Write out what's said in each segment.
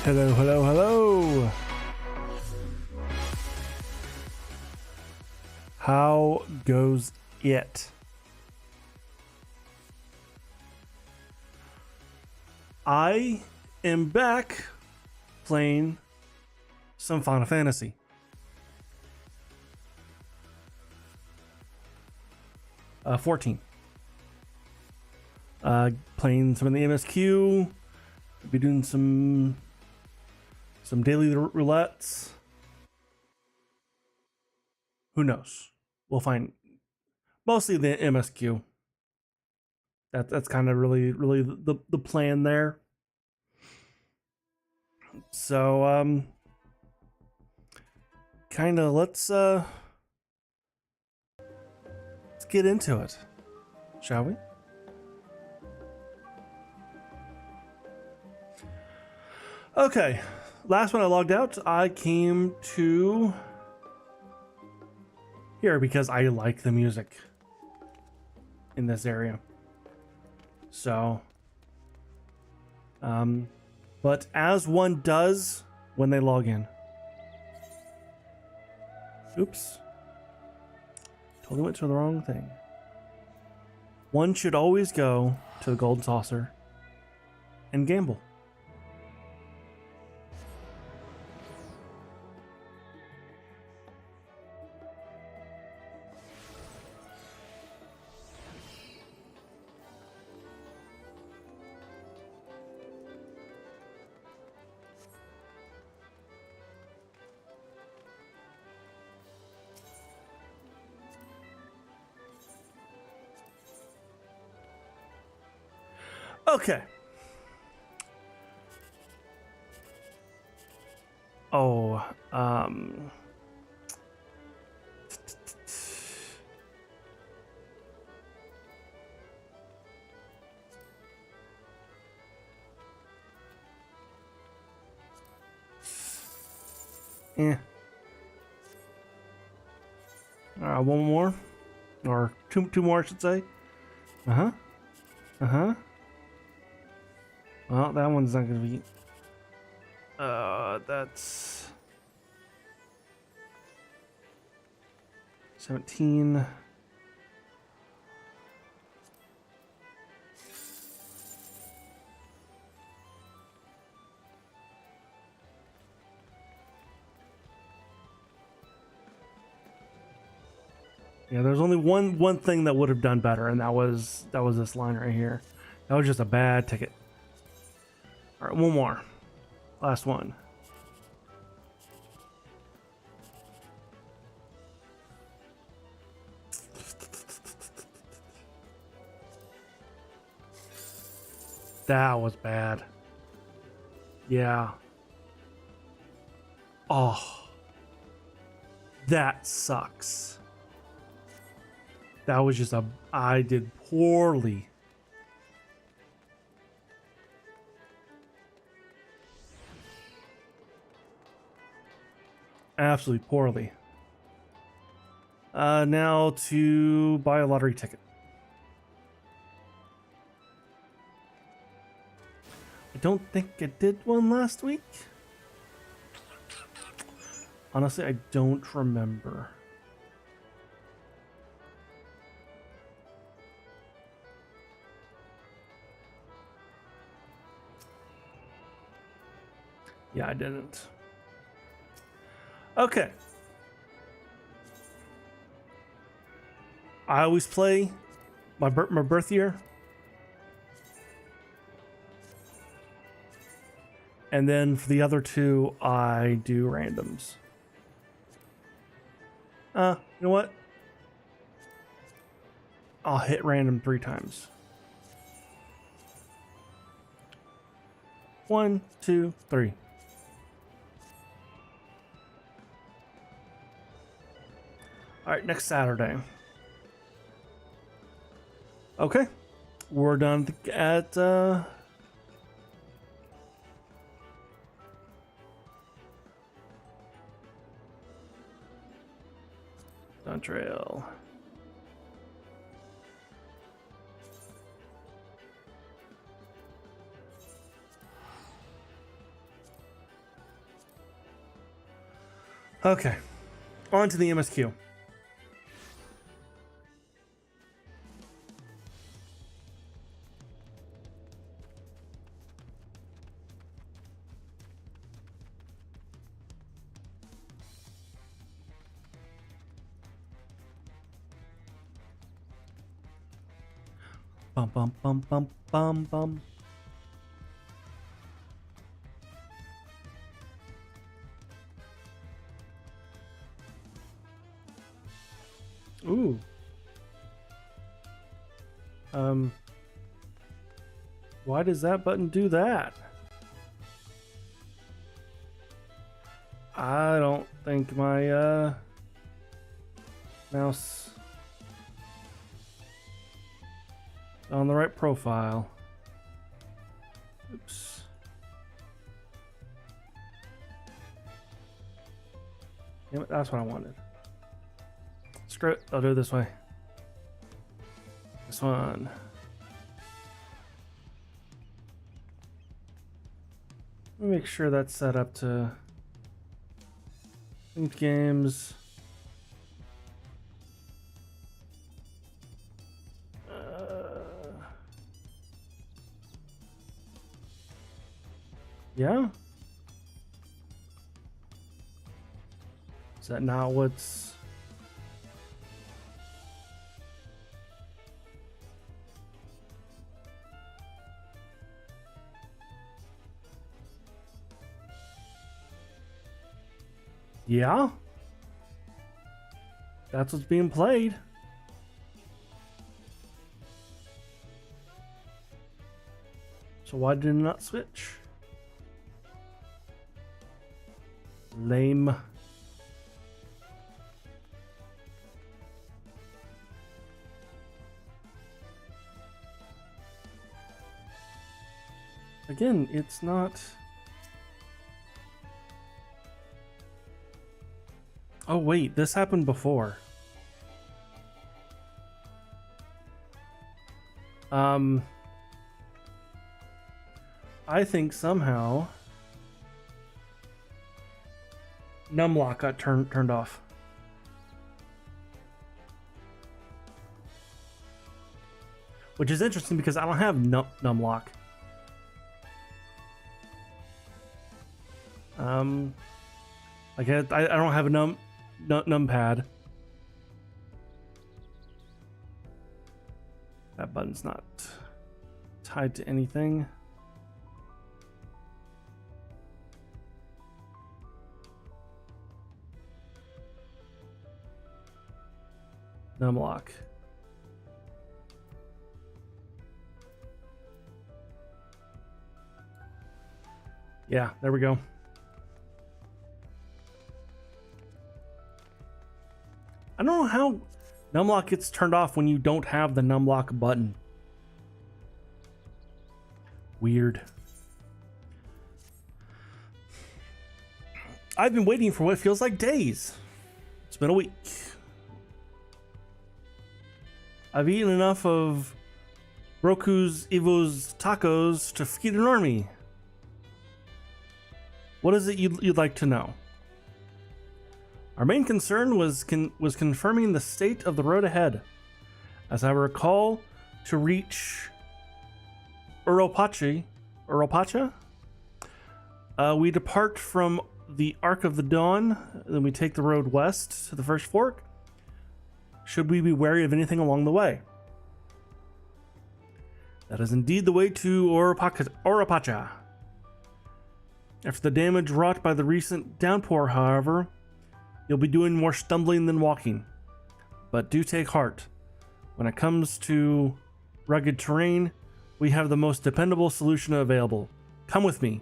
Hello, hello, hello. How goes it? I am back playing some Final Fantasy. Uh, 14. Playing some of the MSQ. Be doing some daily roulettes. Who knows? We'll find mostly the MSQ. That's kind of really the plan there. So kind of let's get into it, shall we? Okay, last when I logged out, I came to here because I like the music in this area. So, but as one does when they log in. Oops. Totally went to the wrong thing. One should always go to the Golden Saucer and gamble. Okay. Oh, yeah. One more, or two more, I should say. Well, that one's not gonna be. That's 17. Yeah, there's only one thing that would have done better, and that was this line right here. That was just a bad ticket. All right, one more. Last one. That was bad. Yeah. Oh. That sucks. That was just I did poorly. Absolutely poorly. Now to buy a lottery ticket. I don't think I did one last week. Honestly, I don't remember. Yeah, I didn't. Okay. I always play my birth year. And then for the other two, I do randoms. You know what? I'll hit random 3 times. 1, 2, 3. All right, next Saturday. Okay, we're done at Dawntrail. Okay, on to the MSQ. Bum bum bum bum bum bum. Ooh. Why does that button do that? I don't think my mouse on the right profile. Oops. Damn it, that's what I wanted. Screw it, I'll do it this way. This one. Let me make sure that's set up to linked games. Yeah? Is that not what's... Yeah? That's what's being played. So why did it not switch? Lame. Again, it's not... Oh wait, this happened before. I think somehow numlock got turned off. Which is interesting because I don't have numlock. Like I don't have a numpad. That button's not tied to anything. Numlock. Yeah, there we go. I don't know how numlock gets turned off when you don't have the numlock button. Weird. I've been waiting for what feels like days. It's been a week. I've eaten enough of Roku's Evo's tacos to feed an army. What is it you'd like to know? Our main concern was confirming the state of the road ahead. As I recall, to reach Uropacha, we depart from the Arc of the Dawn, then we take the road west to the first fork. Should we be wary of anything along the way? That is indeed the way to Uropacha. After the damage wrought by the recent downpour, however, you'll be doing more stumbling than walking. But do take heart. When it comes to rugged terrain, we have the most dependable solution available. Come with me.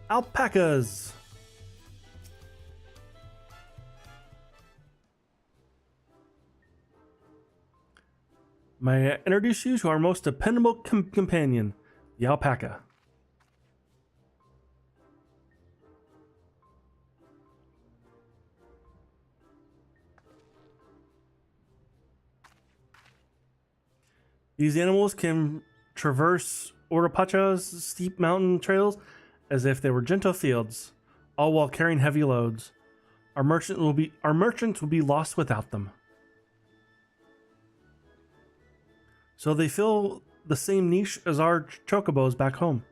Alpacas. May I introduce you to our most dependable companion, the alpaca. These animals can traverse Oropacha's steep mountain trails as if they were gentle fields, all while carrying heavy loads. Our merchants will be lost without them. So they fill the same niche as our chocobos back home.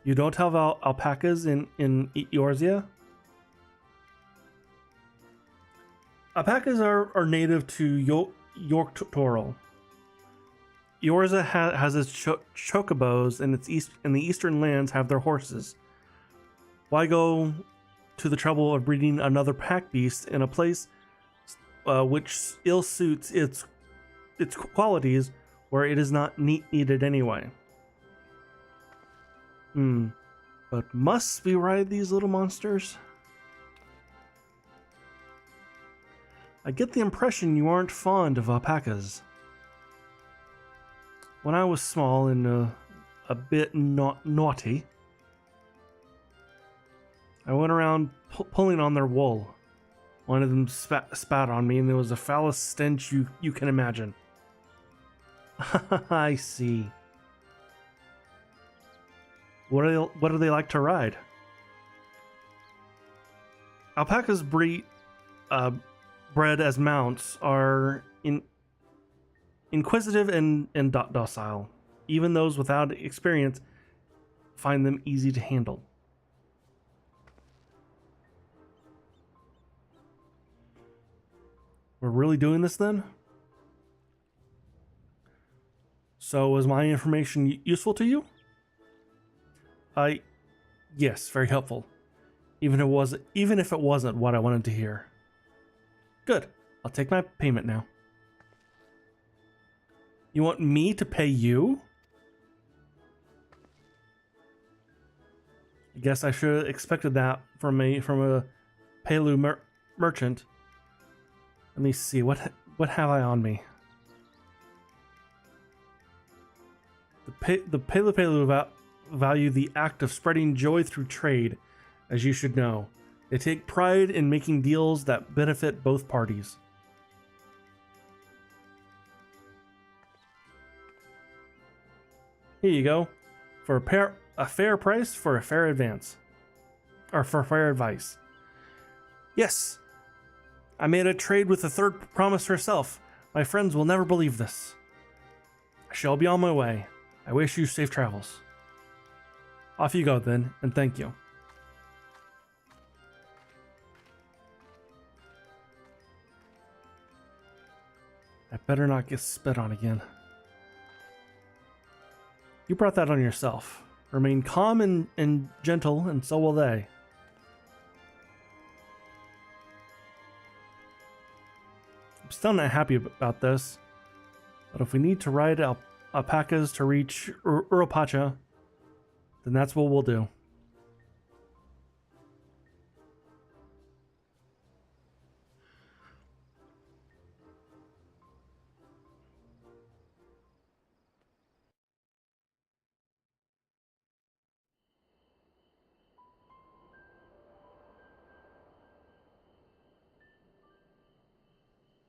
You don't have alpacas in Eorzea? Alpacas are native to Yorktoral. Eorzea has its chocobos, and the eastern lands have their horses. Why go to the trouble of breeding another pack beast in a place which ill suits its qualities where it is not needed anyway? But must we ride these little monsters? I get the impression you aren't fond of alpacas. When I was small and a bit naughty, I went around pulling on their wool. One of them spat on me, and there was the foulest stench you can imagine. I see. What do they like to ride? Alpacas bred as mounts are inquisitive and docile. Even those without experience find them easy to handle. We're really doing this then? So was my information useful to you? Yes, very helpful. Even if it wasn't what I wanted to hear. Good. I'll take my payment now. You want me to pay you? I guess I should have expected that from a Pelu merchant. Let me see, what have I on me? The Pelu value the act of spreading joy through trade, as you should know. They take pride in making deals that benefit both parties. Here you go. For a fair price for a fair advance. Or for fair advice. Yes. I made a trade with the third promise herself. My friends will never believe this. I shall be on my way. I wish you safe travels. Off you go then, and thank you. I better not get spit on again. You brought that on yourself. Remain calm and gentle, and so will they. I'm still not happy about this, but if we need to ride alpacas to reach Oropacha, then that's what we'll do.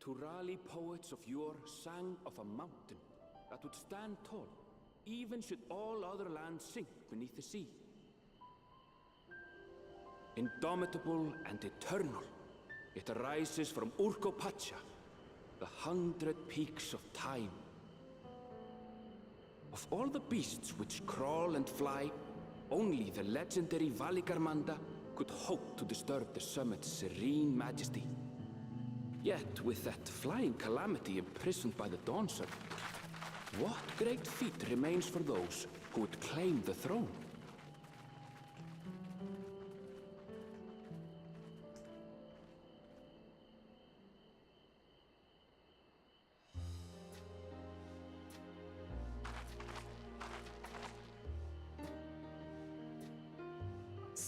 Turali poets of yore sang of a mountain that would stand tall, even should all other lands sink beneath the sea. Indomitable and eternal, it arises from Urkopacha, the 100 peaks of time. Of all the beasts which crawl and fly, only the legendary Valigarmanda could hope to disturb the summit's serene majesty. Yet, with that flying calamity imprisoned by the Dawn Serpent, what great feat remains for those who would claim the throne?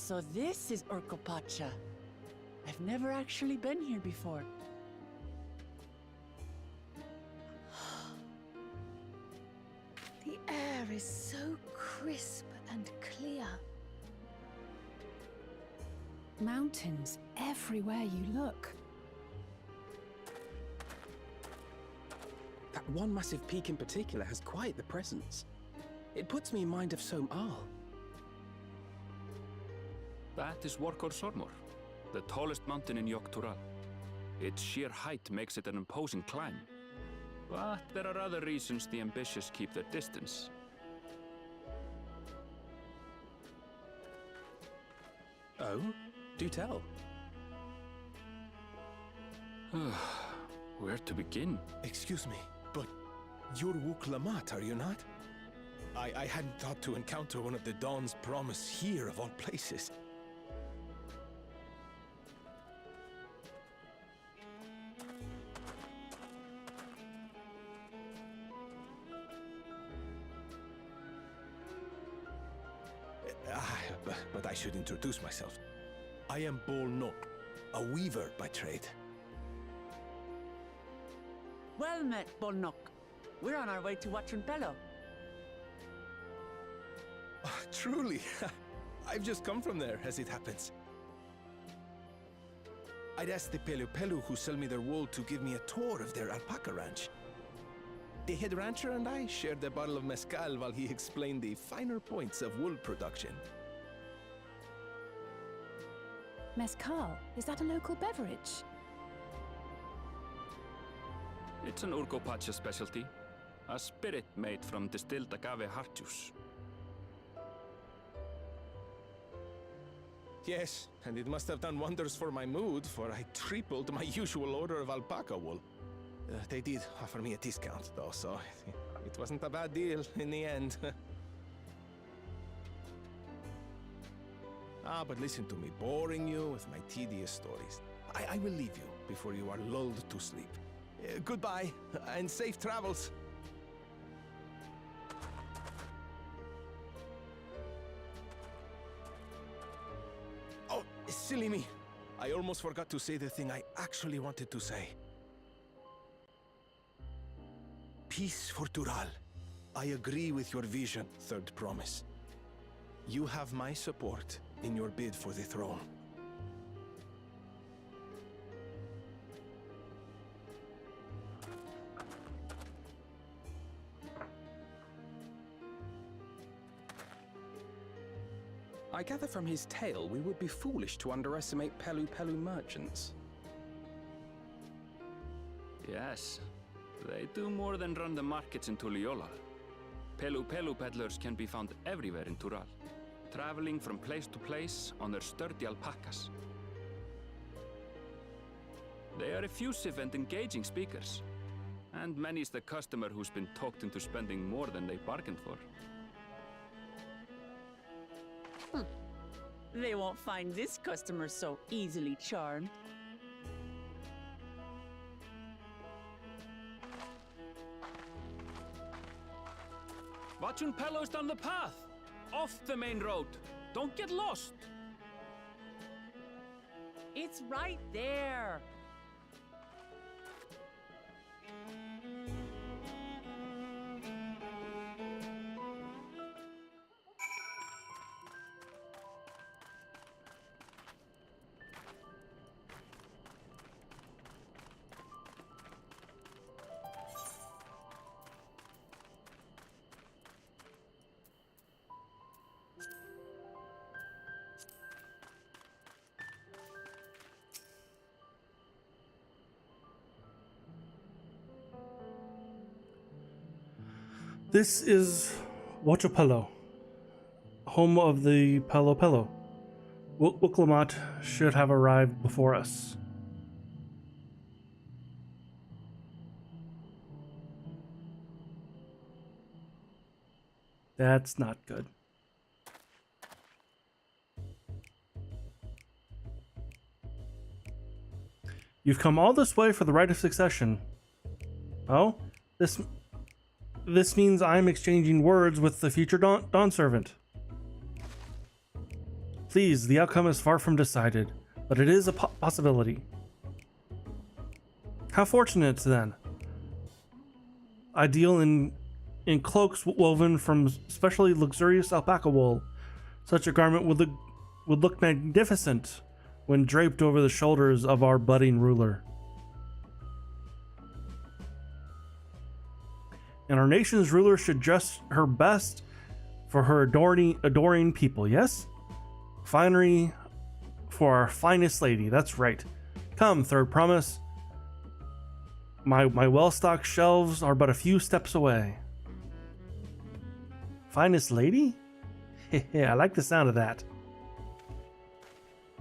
So this is Urkopacha. I've never actually been here before. The air is so crisp and clear. Mountains everywhere you look. That one massive peak in particular has quite the presence. It puts me in mind of Som-Al. That is Workor Sormor, the tallest mountain in Yogg-Tural. Its sheer height makes it an imposing climb. But there are other reasons the ambitious keep their distance. Oh? Do tell. Where to begin? Excuse me, but you're Wuk-Lamat, are you not? I hadn't thought to encounter one of the Dawn's promise here, of all places. But I should introduce myself. I am Bol Nok, a weaver by trade. Well met, Bolnok. We're on our way to Watranpelo. Truly, I've just come from there, as it happens. I'd asked the Pelu Pelu who sell me their wool to give me a tour of their alpaca ranch. The head rancher and I shared a bottle of mezcal while he explained the finer points of wool production. Mezcal, is that a local beverage? It's an Urkopacha specialty. A spirit made from distilled agave heart juice. Yes, and it must have done wonders for my mood, for I tripled my usual order of alpaca wool. They did offer me a discount, though, so it wasn't a bad deal in the end. But listen to me, boring you with my tedious stories. I will leave you before you are lulled to sleep. Goodbye, and safe travels. Oh, silly me. I almost forgot to say the thing I actually wanted to say. Peace for Tural. I agree with your vision, Third Promise. You have my support in your bid for the throne. I gather from his tale we would be foolish to underestimate Pelu Pelu merchants. Yes, they do more than run the markets in Tuliyola. Pelu Pelu peddlers can be found everywhere in Tural, traveling from place to place on their sturdy alpacas. They are effusive and engaging speakers, and many's the customer who's been talked into spending more than they bargained for. They won't find this customer so easily charmed. Watranpelo's down the path! Off the main road! Don't get lost! It's right there. This is Watranpelo, home of the Pelo Pelo. Wuk-Lamat should have arrived before us. That's not good. You've come all this way for the right of succession. Oh, this means I'm exchanging words with the future Dawn servant. Please, the outcome is far from decided, but it is a possibility. How fortunate, then. I deal in cloaks woven from specially luxurious alpaca wool. Such a garment would look magnificent when draped over the shoulders of our budding ruler. And our nation's ruler should dress her best for her adoring people, yes? Finery for our finest lady, that's right. Come, third promise. My well-stocked shelves are but a few steps away. Finest lady? I like the sound of that.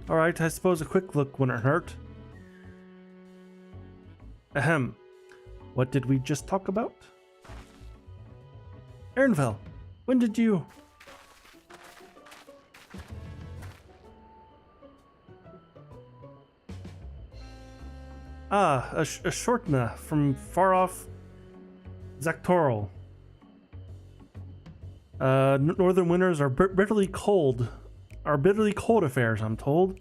Alright, I suppose a quick look wouldn't hurt. Ahem. What did we just talk about? Ernvel, when did you... Ah, a Shortna from far off Zactoral. Northern winters are bitterly cold affairs, I'm told.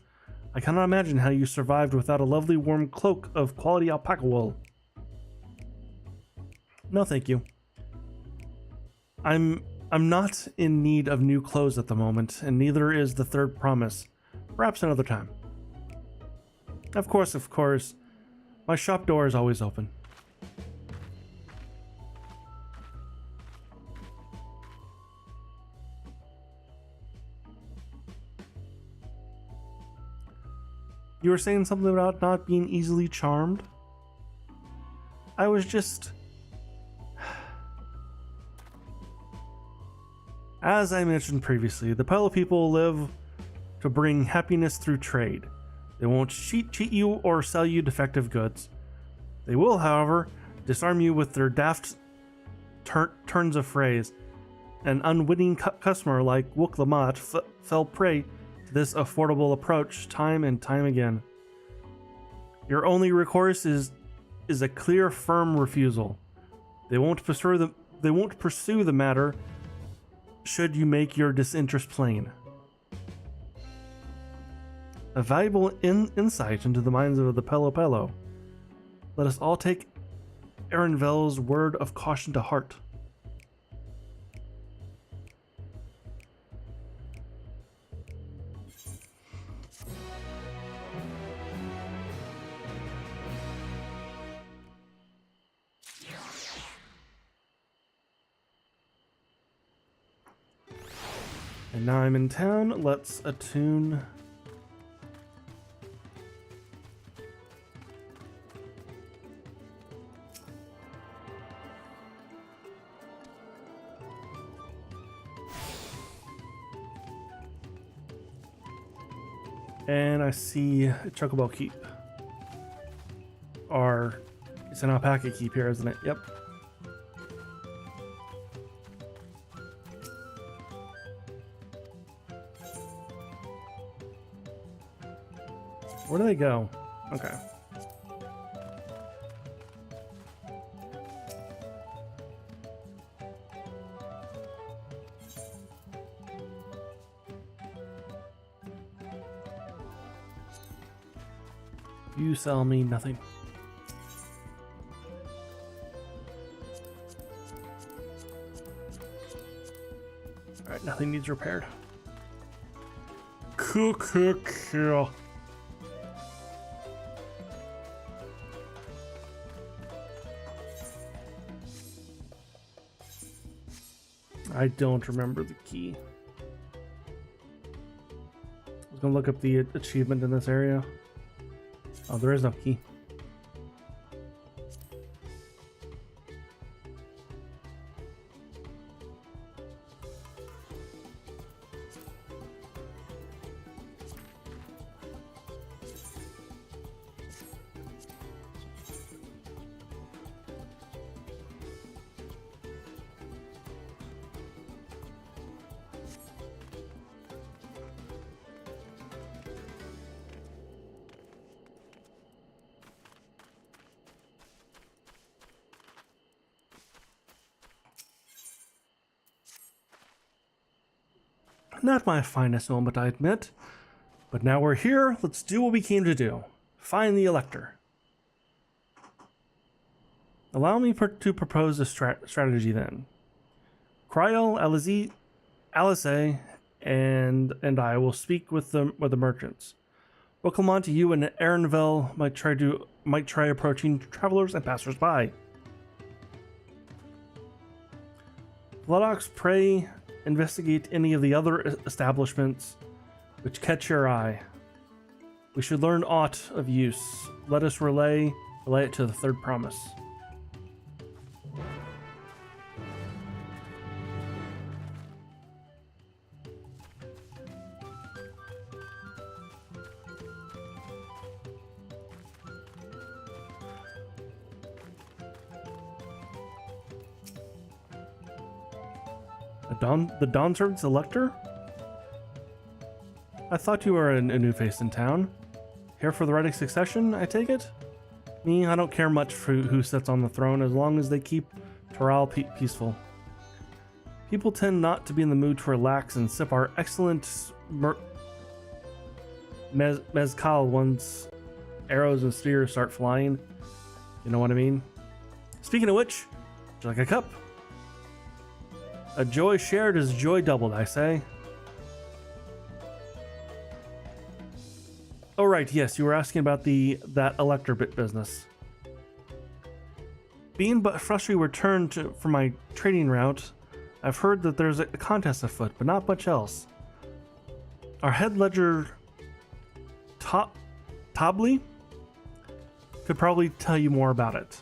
I cannot imagine how you survived without a lovely warm cloak of quality alpaca wool. No, thank you. I'm not in need of new clothes at the moment, and neither is the third promise. Perhaps another time. Of course. My shop door is always open. You were saying something about not being easily charmed? I was just... As I mentioned previously, the Pelo people live to bring happiness through trade. They won't cheat you or sell you defective goods. They will, however, disarm you with their daft turns of phrase. An unwitting customer like Wook Lamont fell prey to this affordable approach time and time again. Your only recourse is a clear, firm refusal. They won't pursue the matter should you make your disinterest plain. A valuable insight into the minds of the Pelo. Let us all take Ernvel's word of caution to heart. And now I'm in town. Let's attune. And I see a Chocobo Keep. Or it's an alpaca keep here, isn't it? Yep. Where do they go? Okay. You sell me nothing. Alright, nothing needs repaired. Cool. I don't remember the key. I was gonna look up the achievement in this area. Oh, there is no key. Not my finest moment, I admit. But now we're here, let's do what we came to do. Find the Elector. Allow me to propose a strategy then. Cryo, Alice, and I will speak with the merchants. Booklemont, you and Aaronville might try approaching travelers and passers-by. Vlodox, pray investigate any of the other establishments which catch your eye. We should learn aught of use. Let us relay it to the third promise. The Dawntrail Elector? I thought you were a new face in town. Here for the right of succession, I take it? Me, I don't care much for who sits on the throne as long as they keep Terral peaceful. People tend not to be in the mood to relax and sip our excellent mezcal once arrows and spears start flying. You know what I mean? Speaking of which, would you like a cup? A joy shared is joy doubled, I say. Oh right, yes, you were asking about that Elector bit business. Being but freshly returned from my trading route, I've heard that there's a contest afoot, but not much else. Our head ledger, Tobley, could probably tell you more about it.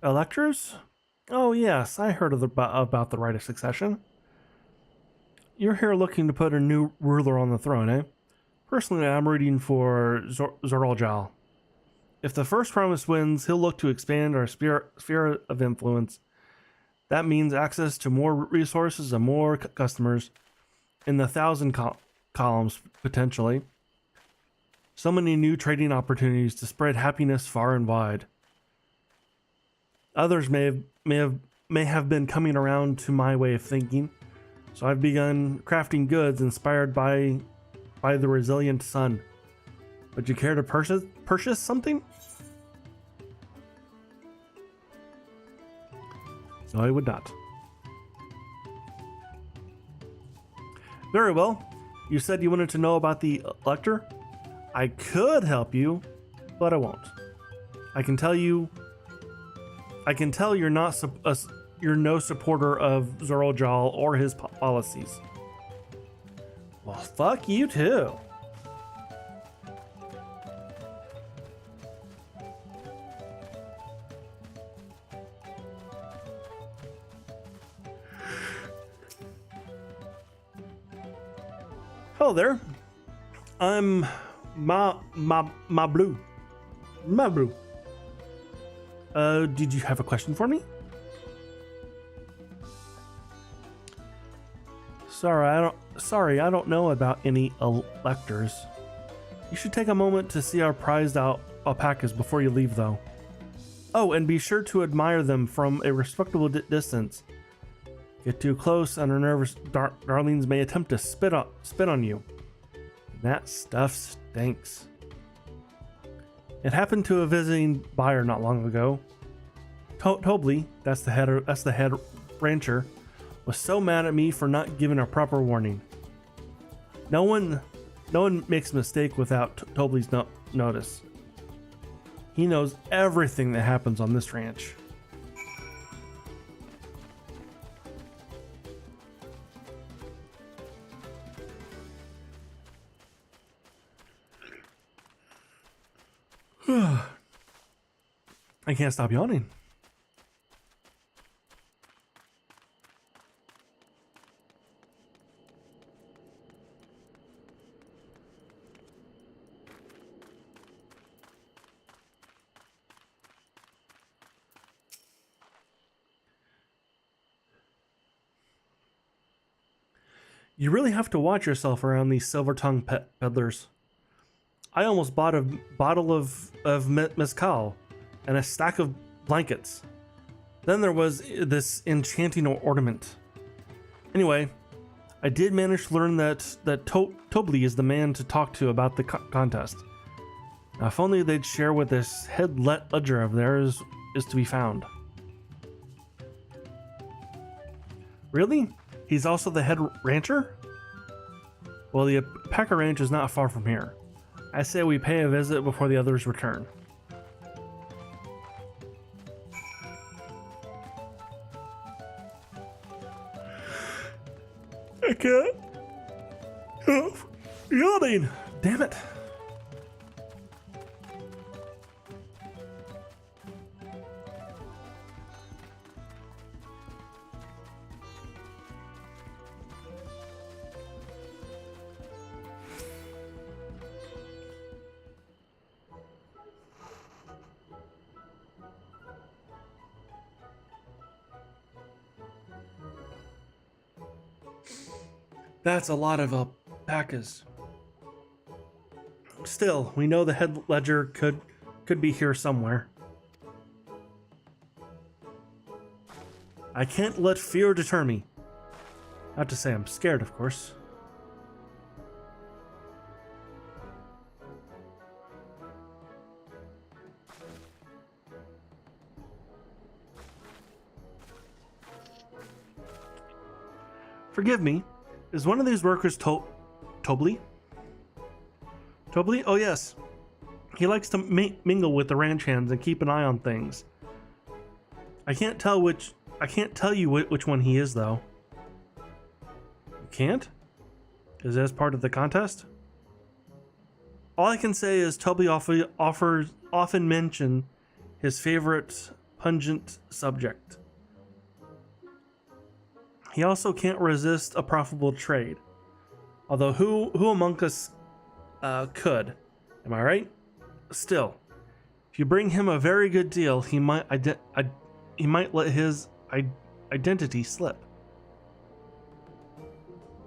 Electors? Oh yes, I heard about the right of succession. You're here looking to put a new ruler on the throne, eh? Personally, I'm rooting for Zoraljal. If the first promise wins, he'll look to expand our sphere of influence. That means access to more resources and more customers. In the 1,000 columns, potentially. So many new trading opportunities to spread happiness far and wide. Others may have been coming around to my way of thinking, so I've begun crafting goods inspired by the resilient sun. Would you care to purchase something? So I would not. Very well. You said you wanted to know about the Elector? I could help you, but I won't. I can tell you're you're no supporter of Zoraljal or his policies. Well, fuck you too. Hello there. I'm Ma Blue. Did you have a question for me? Sorry, I don't know about any electors. You should take a moment to see our prized alpacas before you leave, though. Oh, and be sure to admire them from a respectable distance. Get too close, and our nervous darlings may attempt to spit on you. That stuff stinks. It happened to a visiting buyer not long ago. Tobley, that's the head rancher, was so mad at me for not giving a proper warning. No one makes a mistake without Tobley's notice. He knows everything that happens on this ranch. I can't stop yawning. You really have to watch yourself around these silver-tongued peddlers. I almost bought a bottle of mezcal and a stack of blankets. Then there was this enchanting ornament. Anyway, I did manage to learn that Tobli is the man to talk to about the contest. Now, if only they'd share what this head ledger of theirs is to be found. Really? He's also the head rancher? Well, the Alpaca Ranch is not far from here. I say we pay a visit before the others return. I can't. Oh, yawning! Damn it. That's a lot of alpacas. Still, we know the head ledger could be here somewhere. I can't let fear deter me. Not to say I'm scared, of course. Forgive me. Is one of these workers Tobli? Tobli? Oh yes. He likes to mingle with the ranch hands and keep an eye on things. I can't tell you which one he is though. You can't? Is this part of the contest? All I can say is Tobli often mention his favorite pungent subject. He also can't resist a profitable trade. Although who among us could? Am I right? Still, if you bring him a very good deal, he might let his identity slip.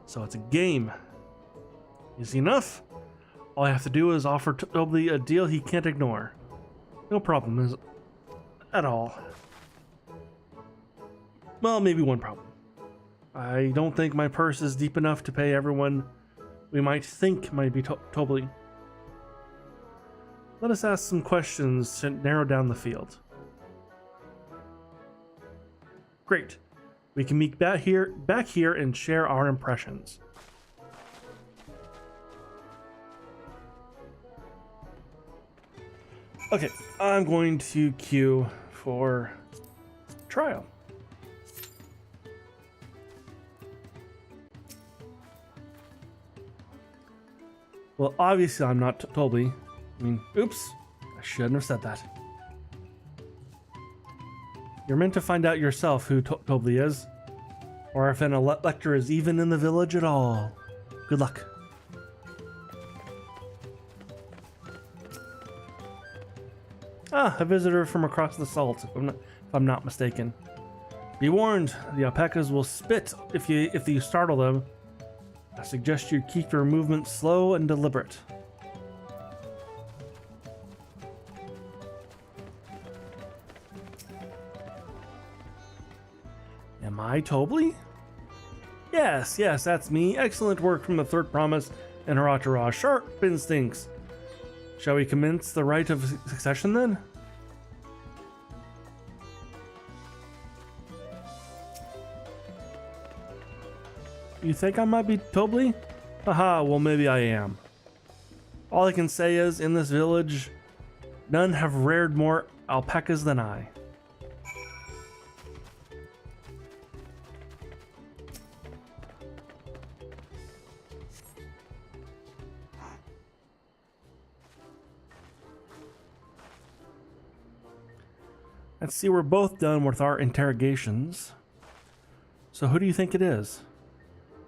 So it's a game. Easy enough. All I have to do is offer Tobli a deal he can't ignore. No problem at all. Well, maybe one problem. I don't think my purse is deep enough to pay everyone we might think might be Tobli. Let us ask some questions to narrow down the field. Great. We can meet back here and share our impressions. Okay, I'm going to queue for trial. Well, obviously I'm not Tobli. I mean, oops, I shouldn't have said that. You're meant to find out yourself who Tobli is, or if an elector is even in the village at all. Good luck. Ah, a visitor from across the salt, if I'm not mistaken. Be warned, the alpacas will spit if you startle them. I suggest you keep your movements slow and deliberate. Am I Tobli? Yes, that's me. Excellent work from the third promise and her entourage. Sharp instincts. Shall we commence the rite of succession then? You think I might be Tobli? Haha, well maybe I am. All I can say is, in this village, none have reared more alpacas than I. Let's see, we're both done with our interrogations. So who do you think it is?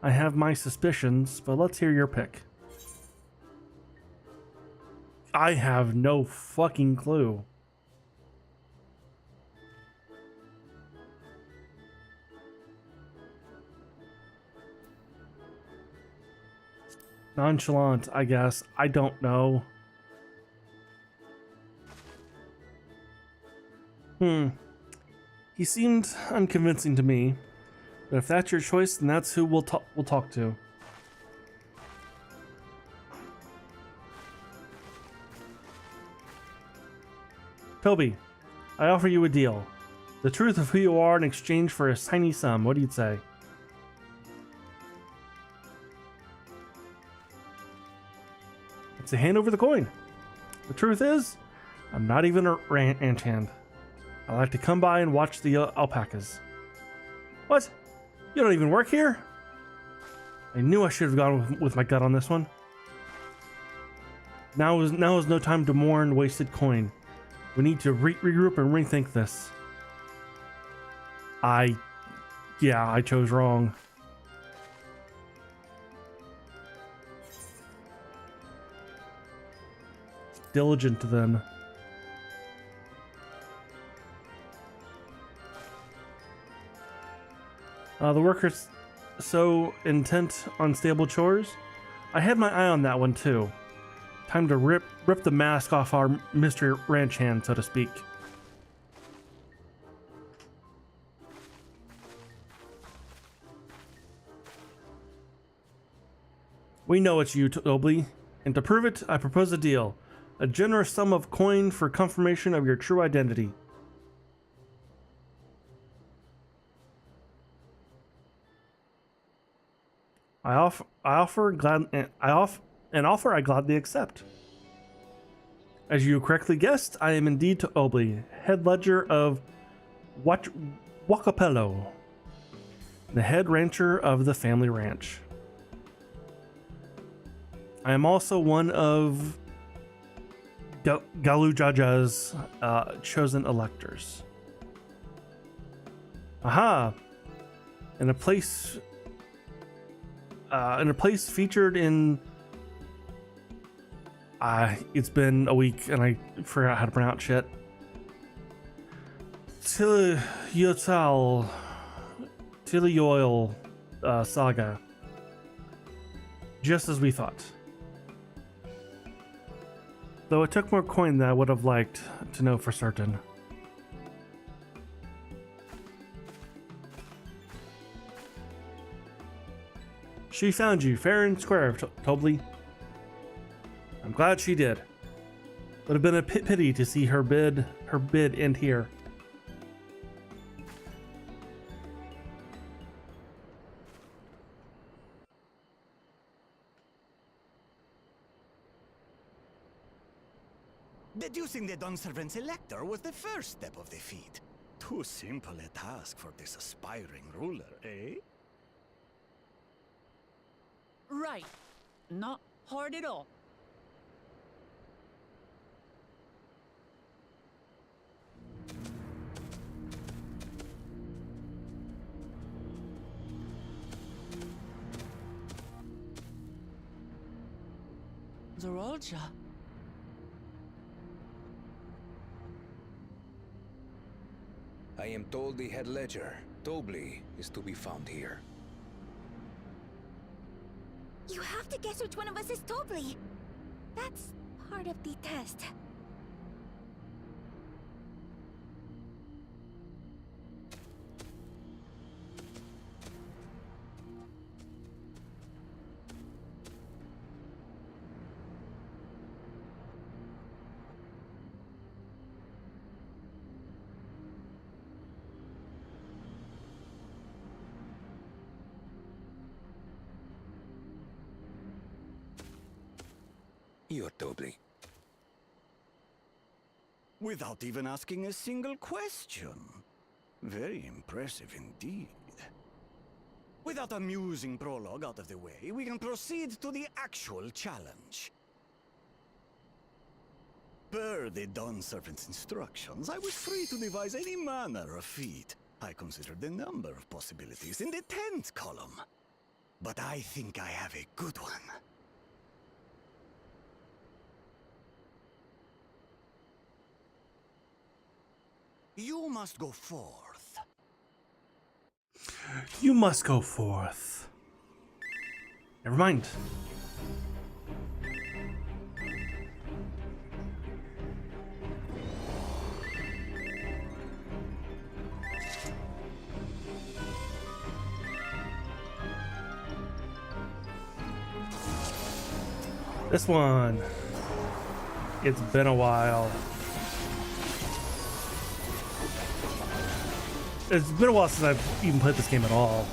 I have my suspicions, but let's hear your pick. I have no fucking clue. Nonchalant, I guess. I don't know. He seemed unconvincing to me. But if that's your choice, then that's who we'll talk to. Toby, I offer you a deal. The truth of who you are in exchange for a tiny sum. What do you say? It's a hand over the coin. The truth is, I'm not even a ranch hand. I like to come by and watch the alpacas. What? You don't even work here? I knew I should have gone with my gut on this one. Now is no time to mourn wasted coin. We need to regroup and rethink this. I chose wrong. Diligent then. The workers so intent on stable chores. I had my eye on that one too. Time to rip the mask off our mystery ranch hand, so to speak. We know it's you, Tobley, and to prove it, I propose a deal. A generous sum of coin for confirmation of your true identity. I gladly accept. As you correctly guessed, I am indeed Tobley, head ledger of Wakapello, the head rancher of the family ranch. I am also one of Galujaja's chosen electors. Aha! In a place featured in. It's been a week and I forgot how to pronounce shit. Tilioil saga. Just as we thought. Though it took more coin than I would have liked to know for certain. She found you fair and square, Tobley. I'm glad she did. Would have been a pity to see her bid end here. Deducing the Dawnservant's elector was the first step of the feat. Too simple a task for this aspiring ruler, eh? Right. Not hard at all. Zorolja. I am told the head ledger, Tobley, is to be found here. You have to guess which one of us is Tobley. That's part of the test. You're Tobley. Without even asking a single question. Very impressive indeed. With that amusing prologue out of the way, we can proceed to the actual challenge. Per the Dawnservant's instructions, I was free to devise any manner of feat. I considered the number of possibilities in the 10th column. But I think I have a good one. You must go forth. You must go forth. Never mind. This one. It's been a while. It's been a while since I've even played this game at all.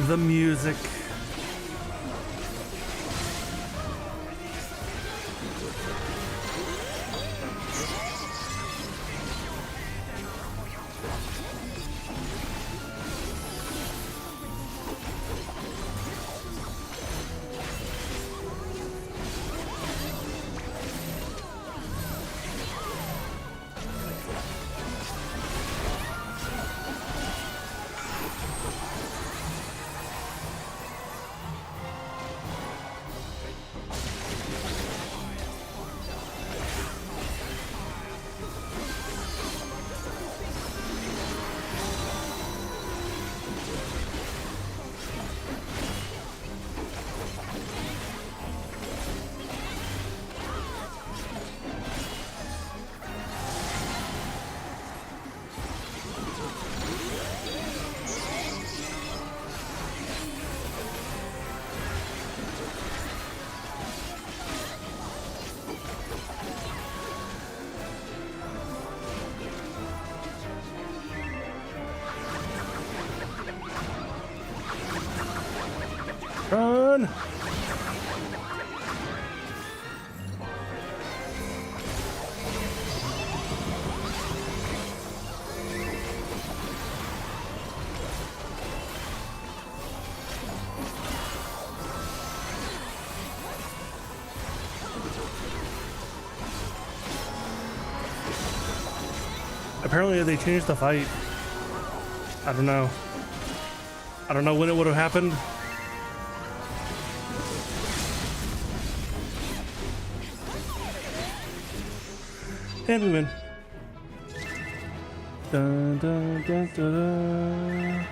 The music. Run! Apparently they changed the fight. I don't know. I don't know when it would have happened. And we win. Dun, dun, dun, dun,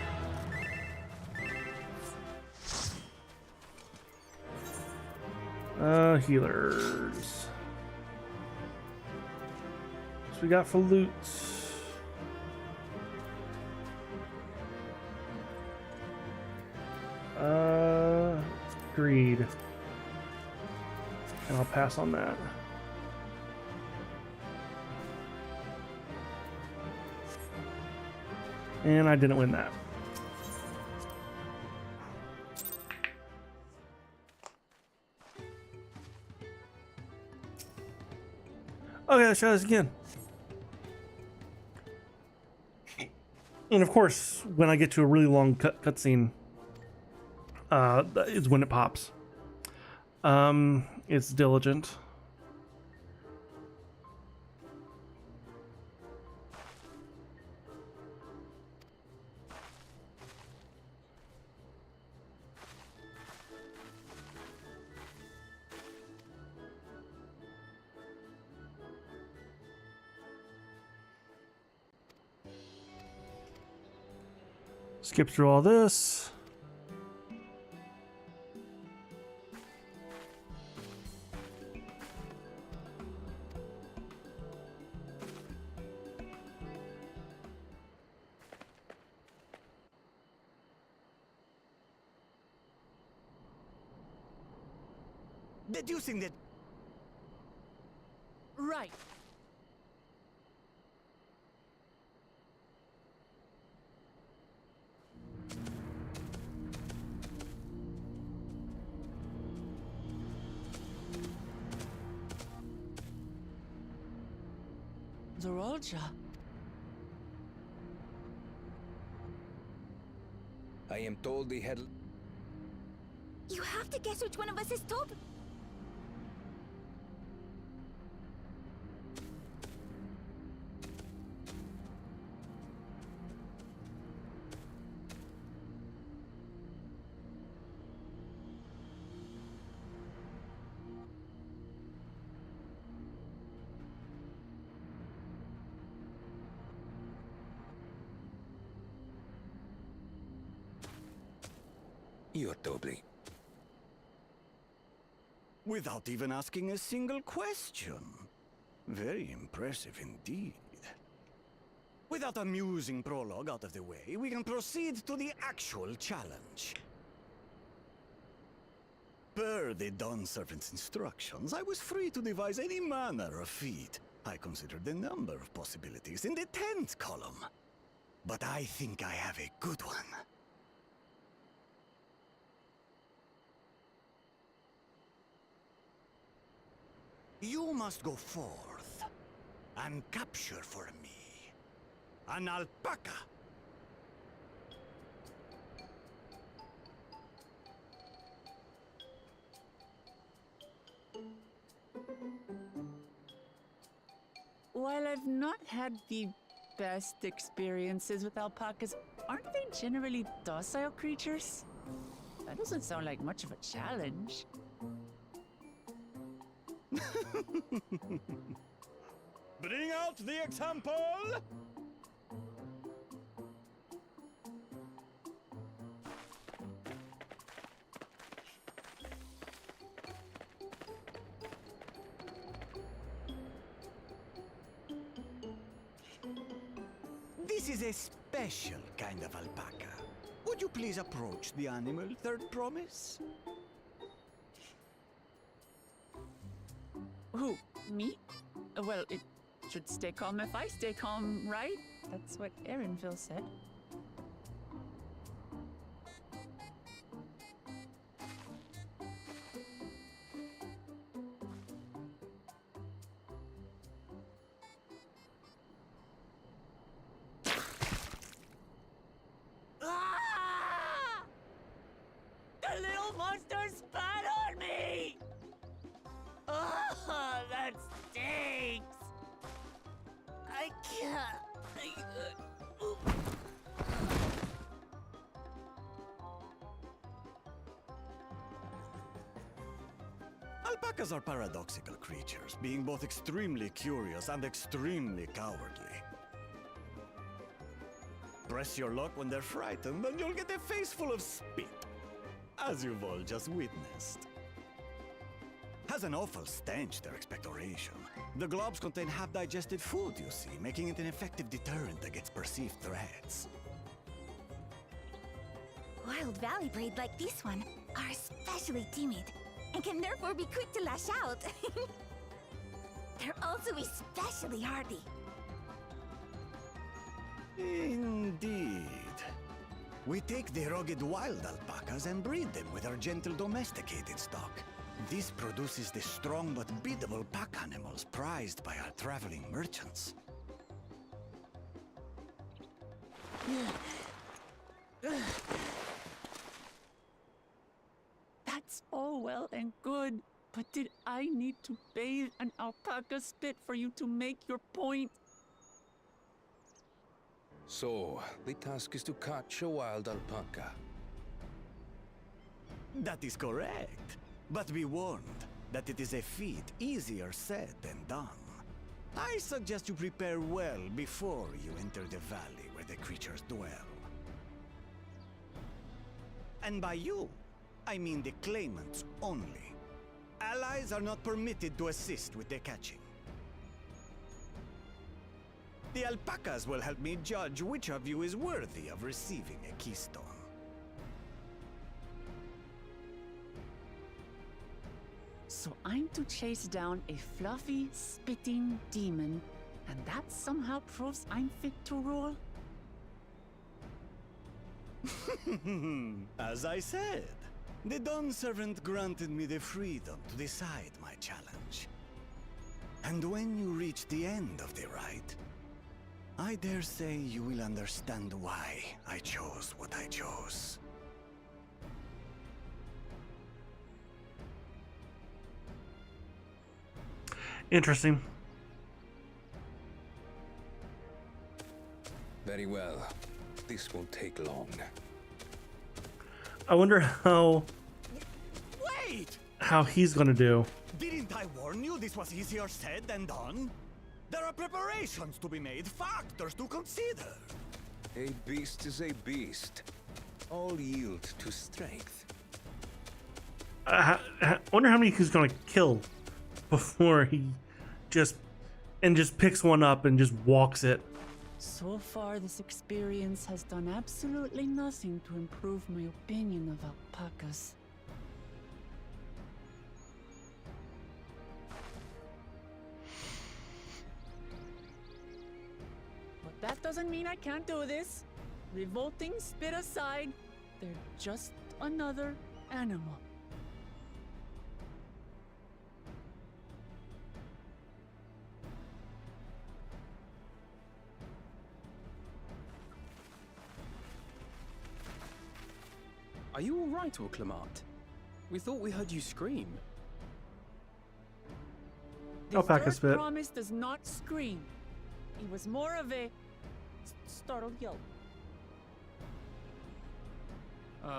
dun. Healers. So we got for loot. Greed. And I'll pass on that. And I didn't win that. Okay, let's try this again. And of course, when I get to a really long cutscene, is when it pops. It's diligent. Skip through all this. Deducing that Right. Zorolja. I am told the head... You have to guess which one of us is Toby. You're Doubly. without even asking a single question. Very impressive indeed. With that amusing prologue out of the way, we can proceed to the actual challenge. Per the Dawn Servant's instructions, I was free to devise any manner of feat. I considered a number of possibilities in the 10th column. But I think I have a good one. You must go forth and capture for me an alpaca. While I've not had the best experiences with alpacas, aren't they generally docile creatures? That doesn't sound like much of a challenge. Bring out the example! This is a special kind of alpaca. Would you please approach the animal, Third Promise? Who? Me? Well, it should stay calm if I stay calm, right? That's what Erinville said. Ah! The little monster spat on me! Oh, that stinks! I can't. Alpacas are paradoxical creatures, being both extremely curious and extremely cowardly. Press your luck when they're frightened, and you'll get a face full of spit, as you've all just witnessed. Has an awful stench, their expectoration. The globs contain half-digested food, you see, making it an effective deterrent against perceived threats. Wild valley breed like this one are especially timid and can therefore be quick to lash out. They're also especially hardy. Indeed. We take the rugged wild alpacas and breed them with our gentle domesticated stock. This produces the strong but biddable pack animals prized by our traveling merchants. That's all well and good, but did I need to bathe an alpaca spit for you to make your point? So, the task is to catch a wild alpaca. That is correct. But be warned that it is a feat easier said than done. I suggest you prepare well before you enter the valley where the creatures dwell. And by you, I mean the claimants only. Allies are not permitted to assist with their catching. The alpacas will help me judge which of you is worthy of receiving a keystone. So I'm to chase down a fluffy, spitting demon, and that somehow proves I'm fit to rule? As I said, the Dawn Servant granted me the freedom to decide my challenge. And when you reach the end of the ride, I dare say you will understand why I chose what I chose. Interesting. Very well. This won't take long. I wonder Wait! how he's gonna do. Didn't I warn you this was easier said than done? There are preparations to be made, factors to consider. A beast is a beast. All yield to strength. I wonder how many he's gonna kill before he just picks one up and just walks it. So far, this experience has done absolutely nothing to improve my opinion of alpacas. But that doesn't mean I can't do this. Revolting spit aside, they're just another animal. Are you all right, Orclamart? We thought we heard you scream. Alpaca This spit. promise does not scream. It was more of a startled yelp.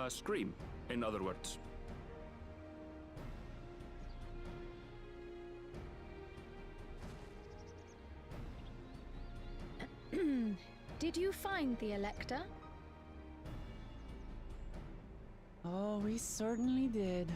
Scream, in other words. Did you find the Elector? Oh, we certainly did.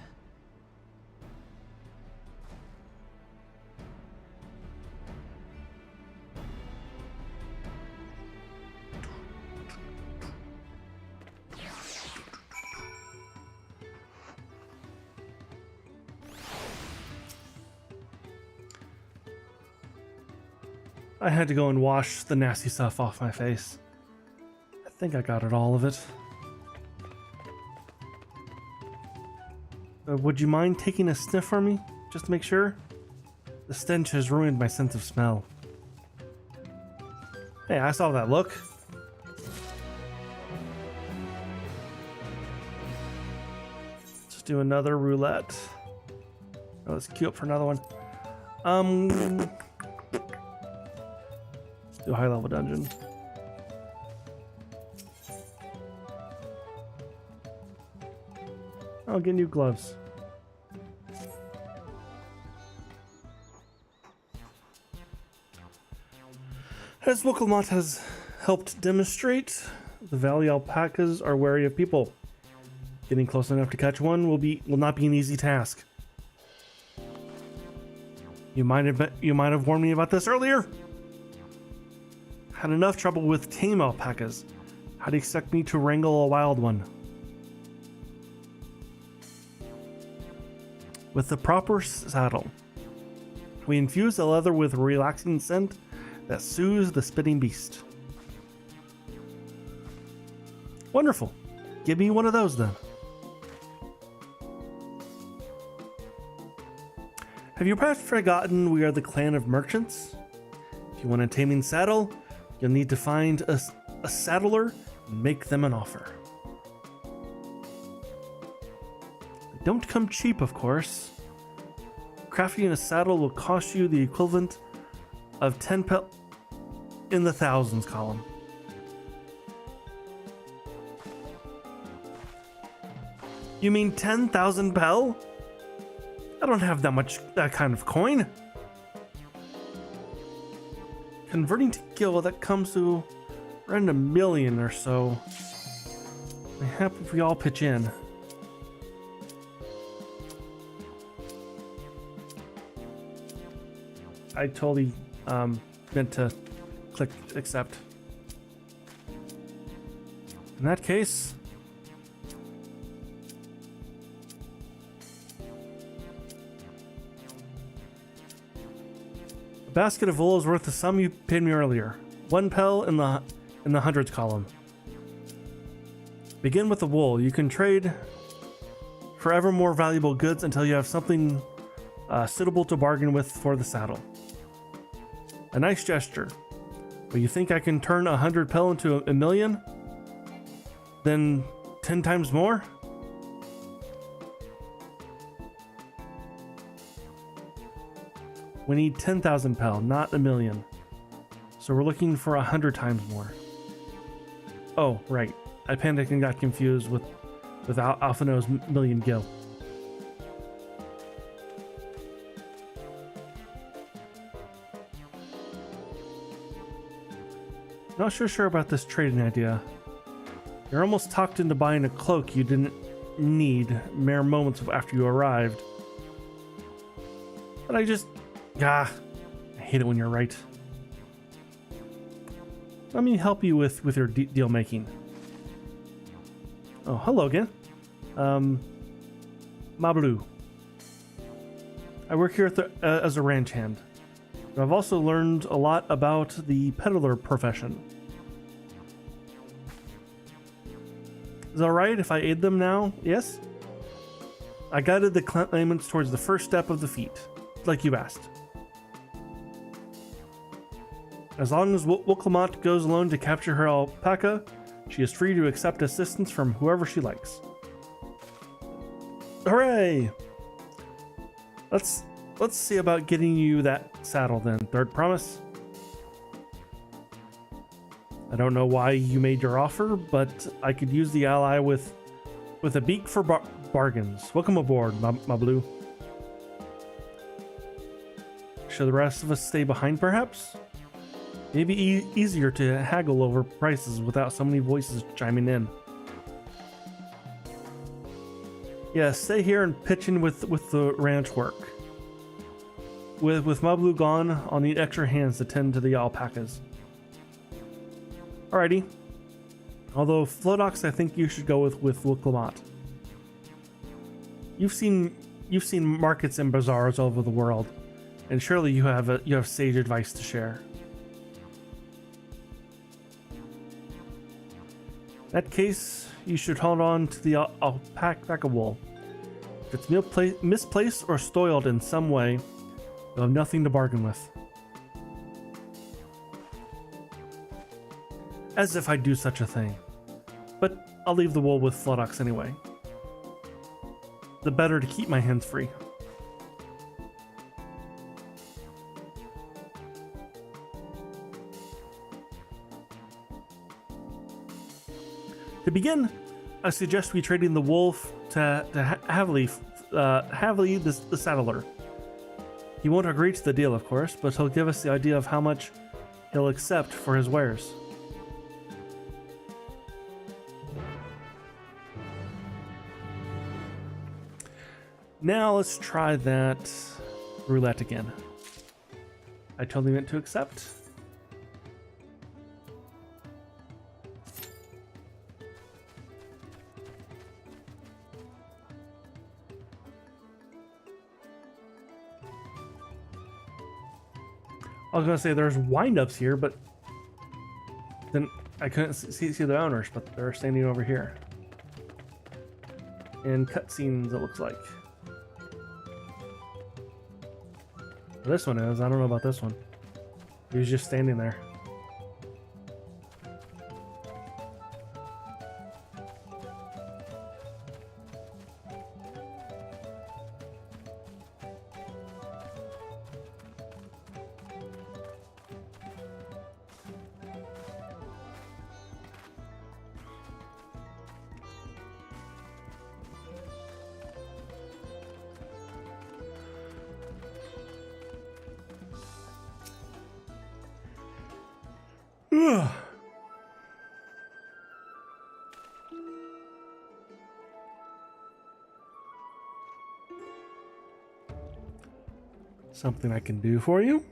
I had to go and wash the nasty stuff off my face. I think I got it, all of it. Would you mind taking a sniff for me, just to make sure? The stench has ruined my sense of smell. Hey, I saw that look. Let's do another roulette. Oh, let's queue up for another one. Let's do a high level dungeon. I'll get new gloves. As Wokelmont has helped demonstrate, the valley alpacas are wary of people. Getting close enough to catch one will not be an easy task. You might have warned me about this earlier. Had enough trouble with tame alpacas. How do you expect me to wrangle a wild one? With the proper saddle, we infuse the leather with a relaxing scent that soothes the spitting beast. Wonderful. Give me one of those then. Have you perhaps forgotten we are the clan of merchants? If you want a taming saddle, you'll need to find a saddler and make them an offer. They don't come cheap, of course. Crafting a saddle will cost you the equivalent of 10 pel in the thousands column. You mean 10,000 pel? I don't have that kind of coin. Converting to gil, that comes to around 1 million or so. I'm happy if we all pitch in. I totally meant to click accept. In that case, a basket of wool is worth the sum you paid me earlier. 1 pel in the hundreds column. Begin with the wool. You can trade forever more valuable goods until you have something suitable to bargain with for the saddle. A nice gesture. But you think I can turn 100 pel into a million? Then 10 times more? We need 10,000 pel, not a million. So we're looking for 100 times more. Oh, right. I panicked and got confused with Alphino's million gil. Not sure about this trading idea. You're almost talked into buying a cloak you didn't need mere moments after you arrived. But I hate it when you're right. Let me help you with your deal making. Oh, hello again. Mablu. I work here as a ranch hand. But I've also learned a lot about the peddler profession. Is it alright if I aid them now? Yes? I guided the claimants towards the first step of the feat, like you asked. As long as Wilclamant goes alone to capture her alpaca, she is free to accept assistance from whoever she likes. Hooray! Let's see about getting you that saddle then. Third promise. I don't know why you made your offer, but I could use the ally with a beak for bargains. Welcome aboard, Mablu. Should the rest of us stay behind, perhaps? Maybe easier to haggle over prices without so many voices chiming in. Yeah, stay here and pitch in with the ranch work. With Mablu gone, I'll need extra hands to tend to the alpacas. Alrighty. Although Flodox, I think you should go with Wilclamant. You've seen markets and bazaars all over the world, and surely you have sage advice to share. In that case, you should hold on to the alpaca wool. If it's misplaced or soiled in some way, you'll have nothing to bargain with. As if I'd do such a thing. But I'll leave the wool with Flodox anyway. The better to keep my hands free. To begin, I suggest we trade in the wolf to Havli the saddler. He won't agree to the deal, of course, but he'll give us the idea of how much he'll accept for his wares. Now let's try that roulette again. I totally meant to accept. I was gonna say there's windups here, but then I couldn't see the owners, but they're standing over here. In cutscenes, it looks like. This one is. I don't know about this one. He was just standing there. Something I can do for you.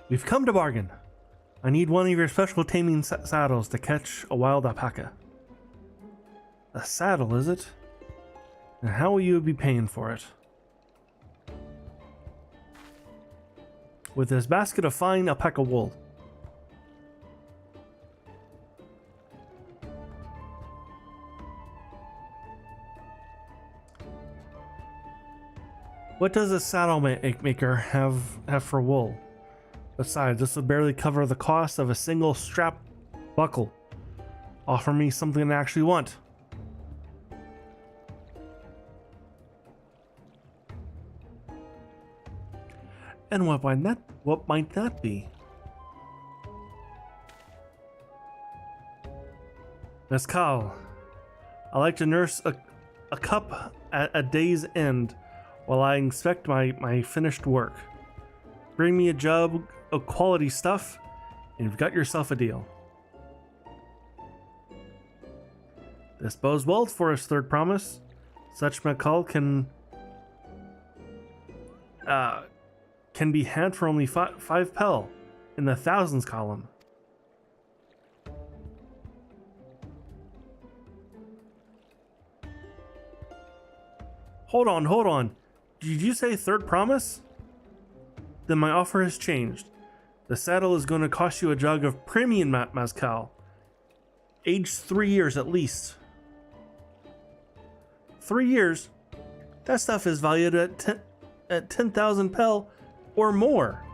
We've come to bargain. I need one of your special taming saddles to catch a wild alpaca. A saddle, is it? And how will you be paying for it? With this basket of fine alpaca wool. What does a saddle maker have for wool? Besides, this would barely cover the cost of a single strap buckle. Offer me something I actually want. And what might that be? Mezcal. I like to nurse a cup at a day's end while I inspect my finished work. Bring me a jug of quality stuff, and you've got yourself a deal. This bodes well for his third promise. Such mezcal can be had for only 5 pel in the thousands column. Hold on. Did you say third promise? Then my offer has changed. The saddle is going to cost you a jug of premium mezcal. Aged 3 years at least. 3 years? That stuff is valued at 10,000 pel or more.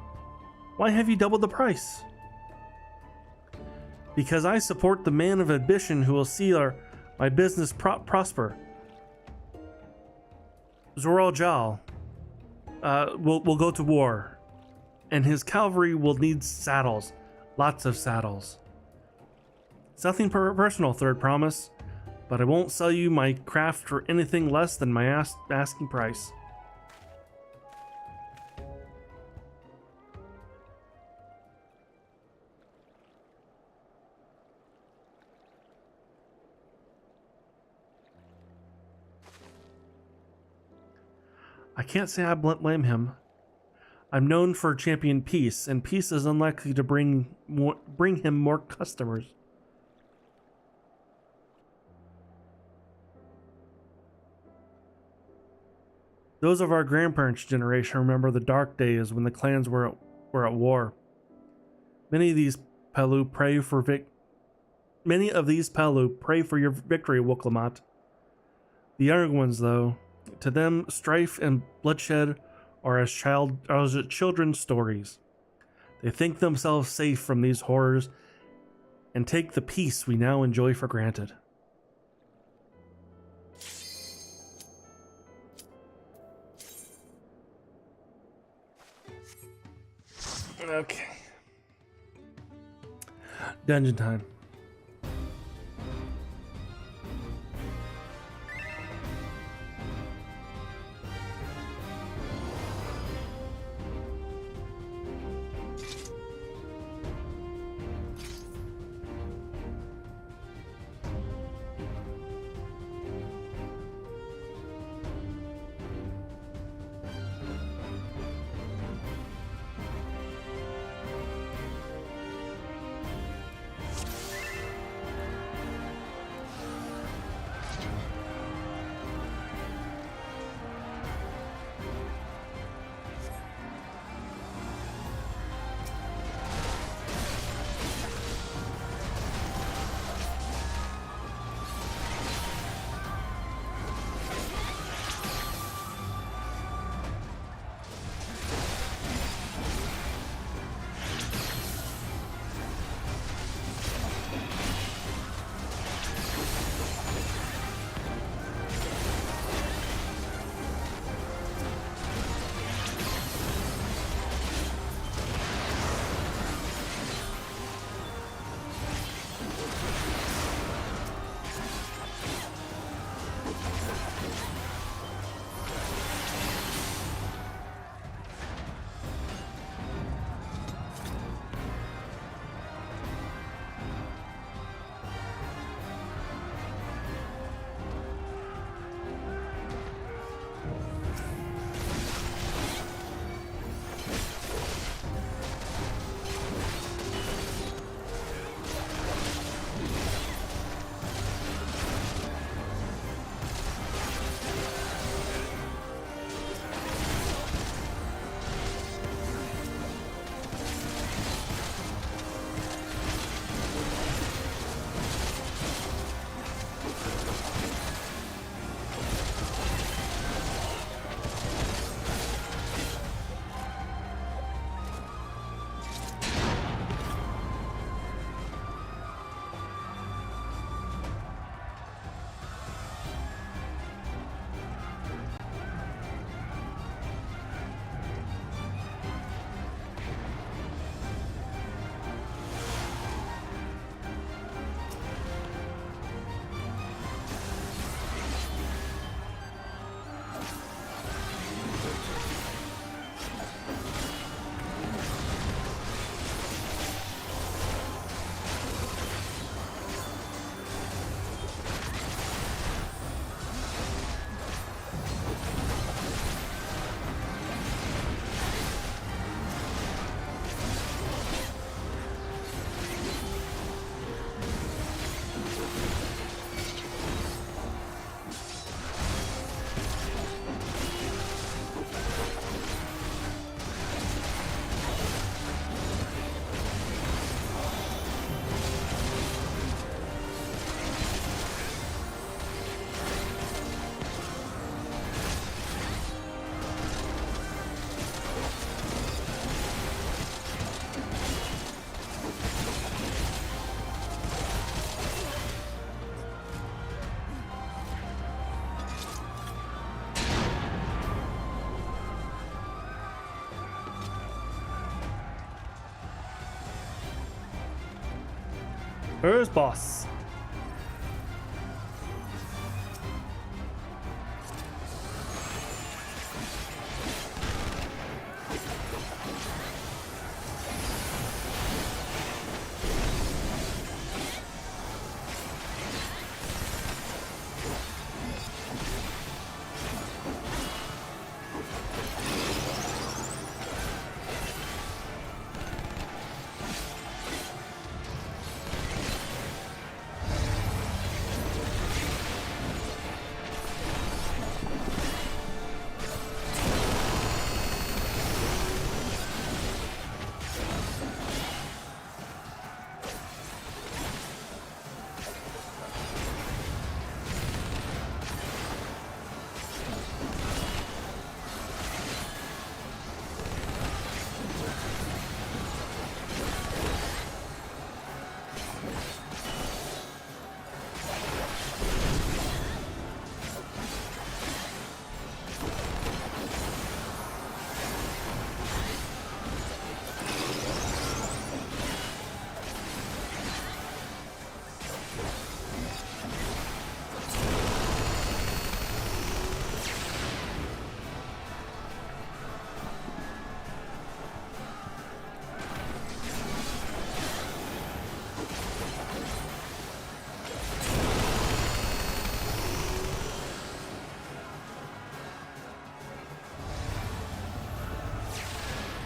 Why have you doubled the price? Because I support the man of ambition who will see my business prosper. Zoral Jal will go to war, and his cavalry will need saddles. Lots of saddles. It's nothing personal, third promise, but I won't sell you my craft for anything less than my asking price. I can't say I blame him. I'm known for champion peace, and peace is unlikely to bring him more customers. Those of our grandparents' generation remember the dark days when the clans were at war. Many of these Pelu pray for your victory, Woklamat. The younger ones, though, to them, strife and bloodshed are as children's stories. They think themselves safe from these horrors and take the peace we now enjoy for granted. Okay. Dungeon time. First boss.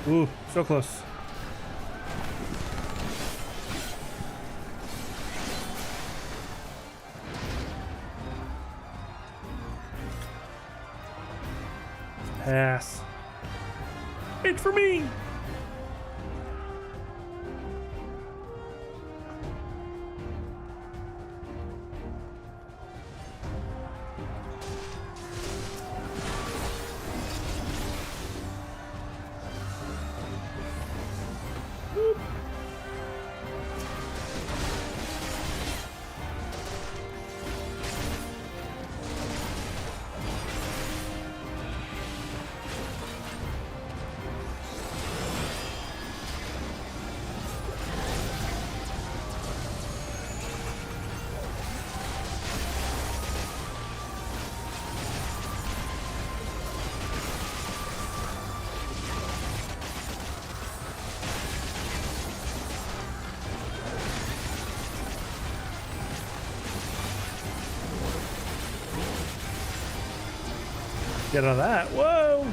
Ooh, so close. Pass. It's for me. Get out of that. Whoa!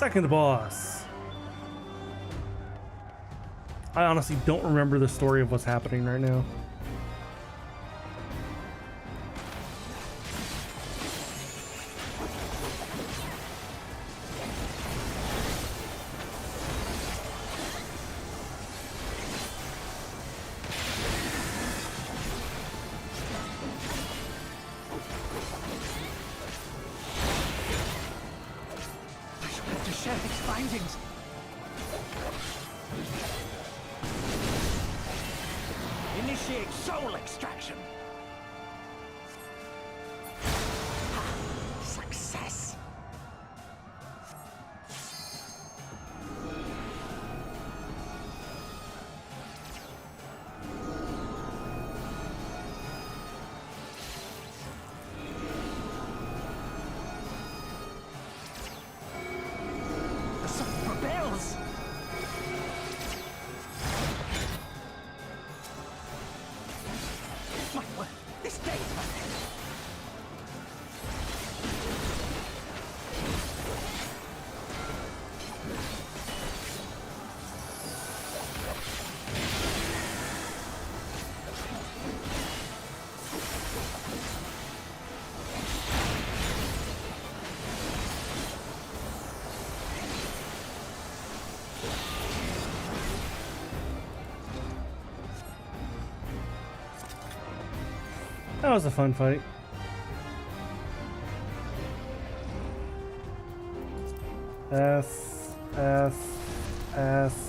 Second boss. I honestly don't remember the story of what's happening right now. share its findings. Initiate soul extraction. Success. The soul rebels. My word, this day is my end. That was a fun fight. S, S, S.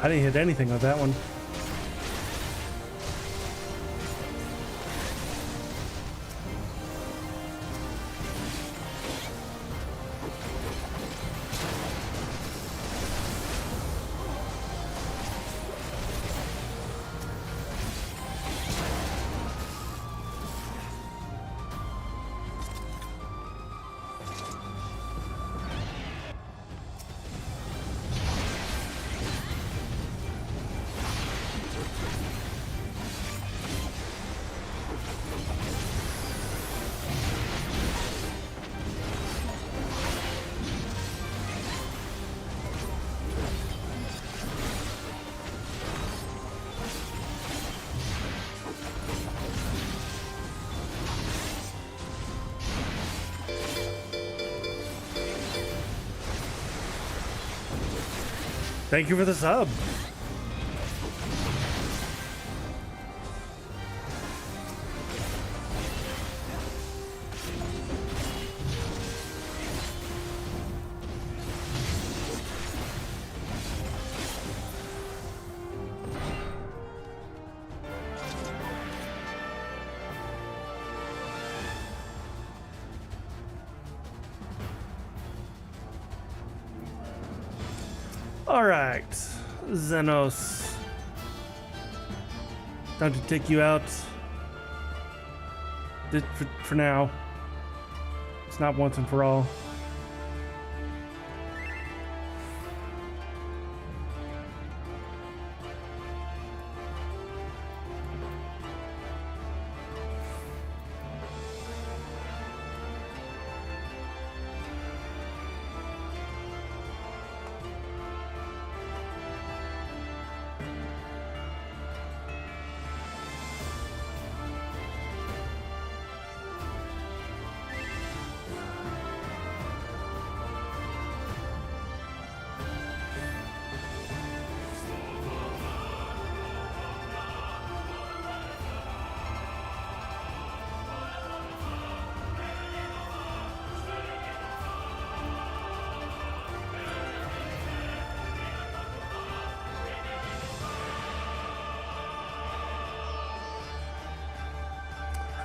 I didn't hit anything with that one. Thank you for the sub. All right, Xenos. Time to take you out. For now. It's not once and for all.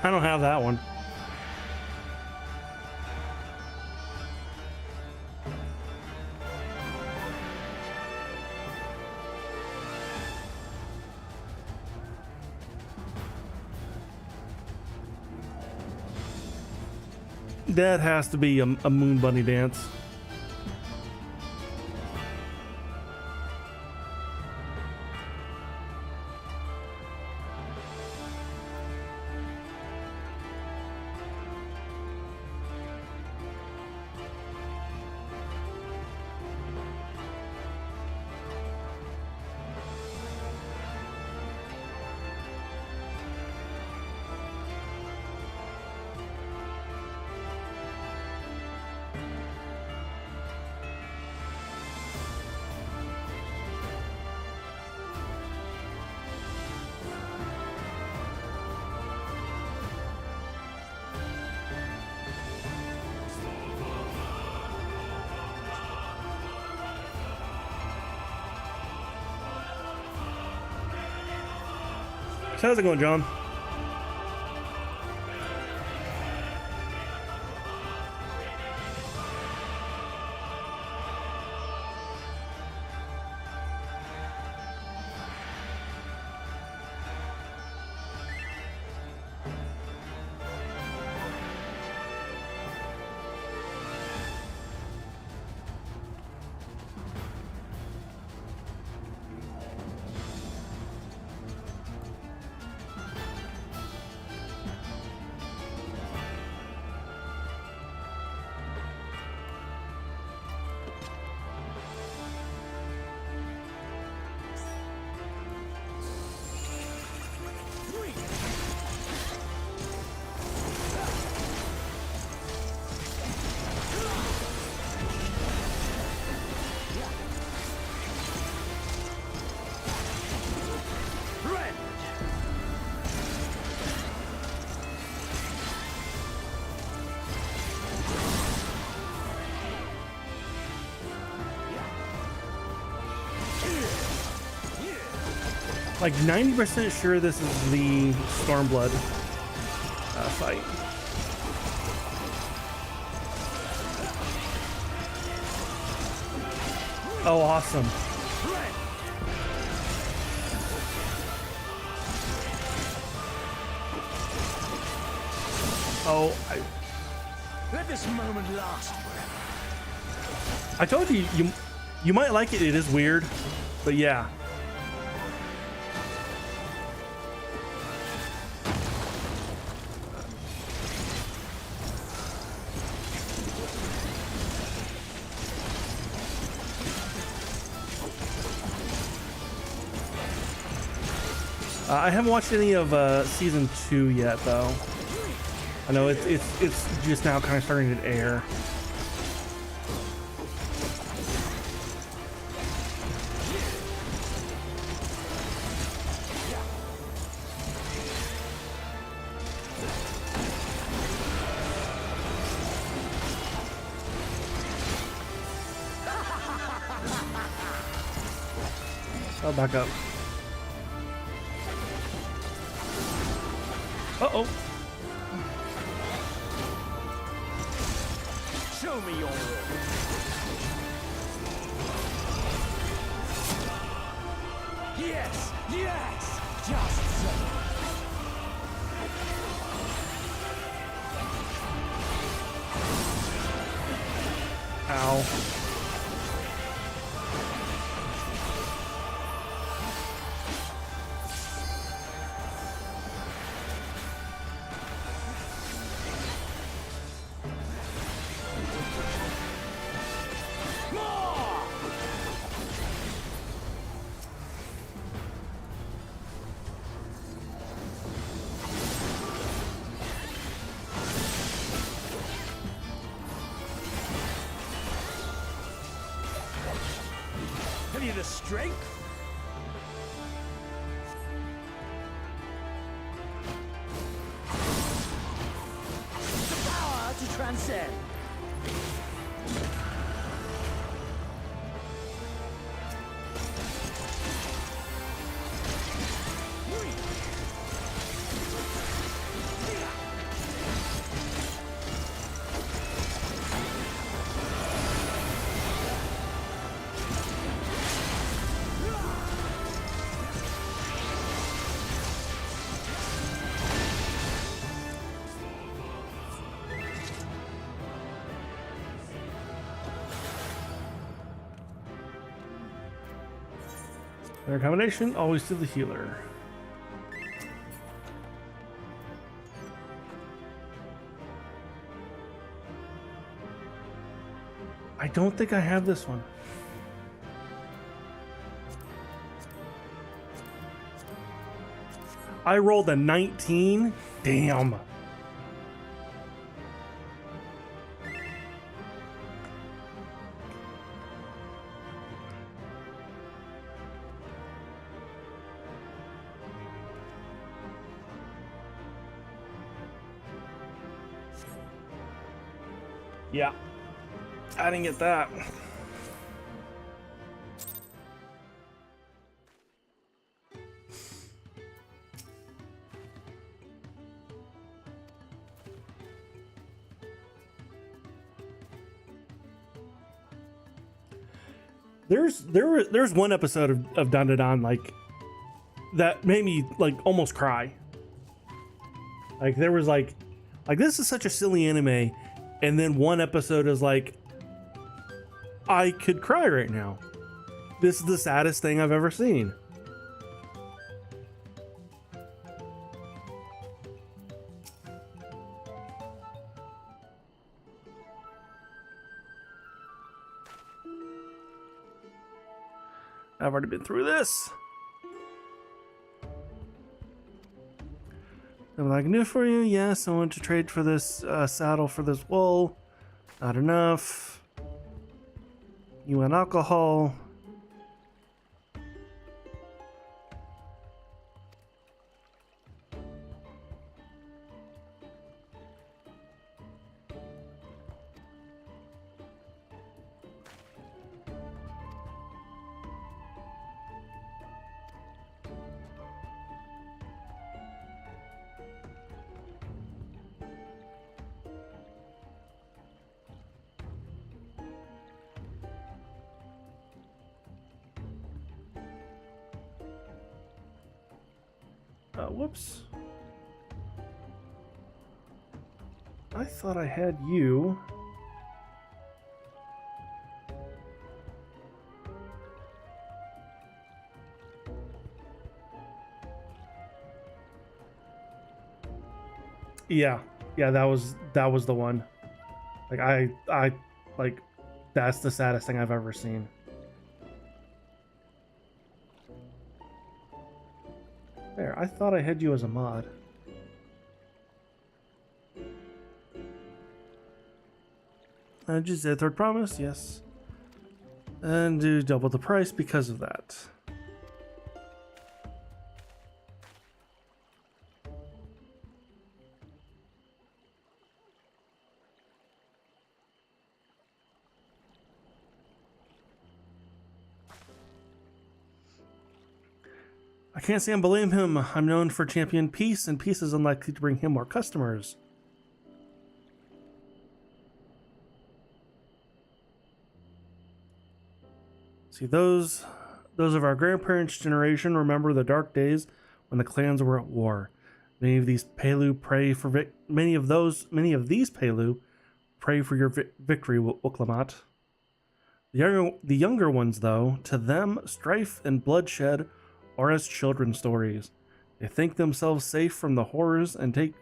I don't have that one. That has to be a Moon Bunny dance. So how's it going, John? Like 90% sure this is the Stormblood fight. Oh, awesome. Oh, Let this moment last forever. I told you, you might like it. It is weird, but yeah. I haven't watched any of season 2 yet, though. I know it's just now kind of starting to air. Oh, back up. Uh-oh. Show me your will. Yes, yes, just so. Ow. Have you the strength? The power to transcend. Their combination, always to the healer. I don't think I have this one. I rolled a 19. Damn. Yeah. I didn't get that. There's one episode of Dun Dun Dun like that made me like almost cry. Like there was like this is such a silly anime, and then one episode is like I could cry right now. This is the saddest thing I've ever seen. I've already been through this. What I can do for you? Yes, I want to trade for this saddle for this wool. Not enough. You want alcohol. Whoops. I thought I had you. Yeah, that was the one. Like I like that's the saddest thing I've ever seen. There, I thought I had you as a mod. Just a third promise, yes. And do double the price because of that. I can't say I blame him. I'm known for champion peace, and peace is unlikely to bring him more customers. See, those of our grandparents' generation remember the dark days when the clans were at war. Many of these Pelu pray for many of these Pelu pray for your victory, Uklamat. The younger ones, though, to them, strife and bloodshed are as children's stories. They think themselves safe from the horrors and take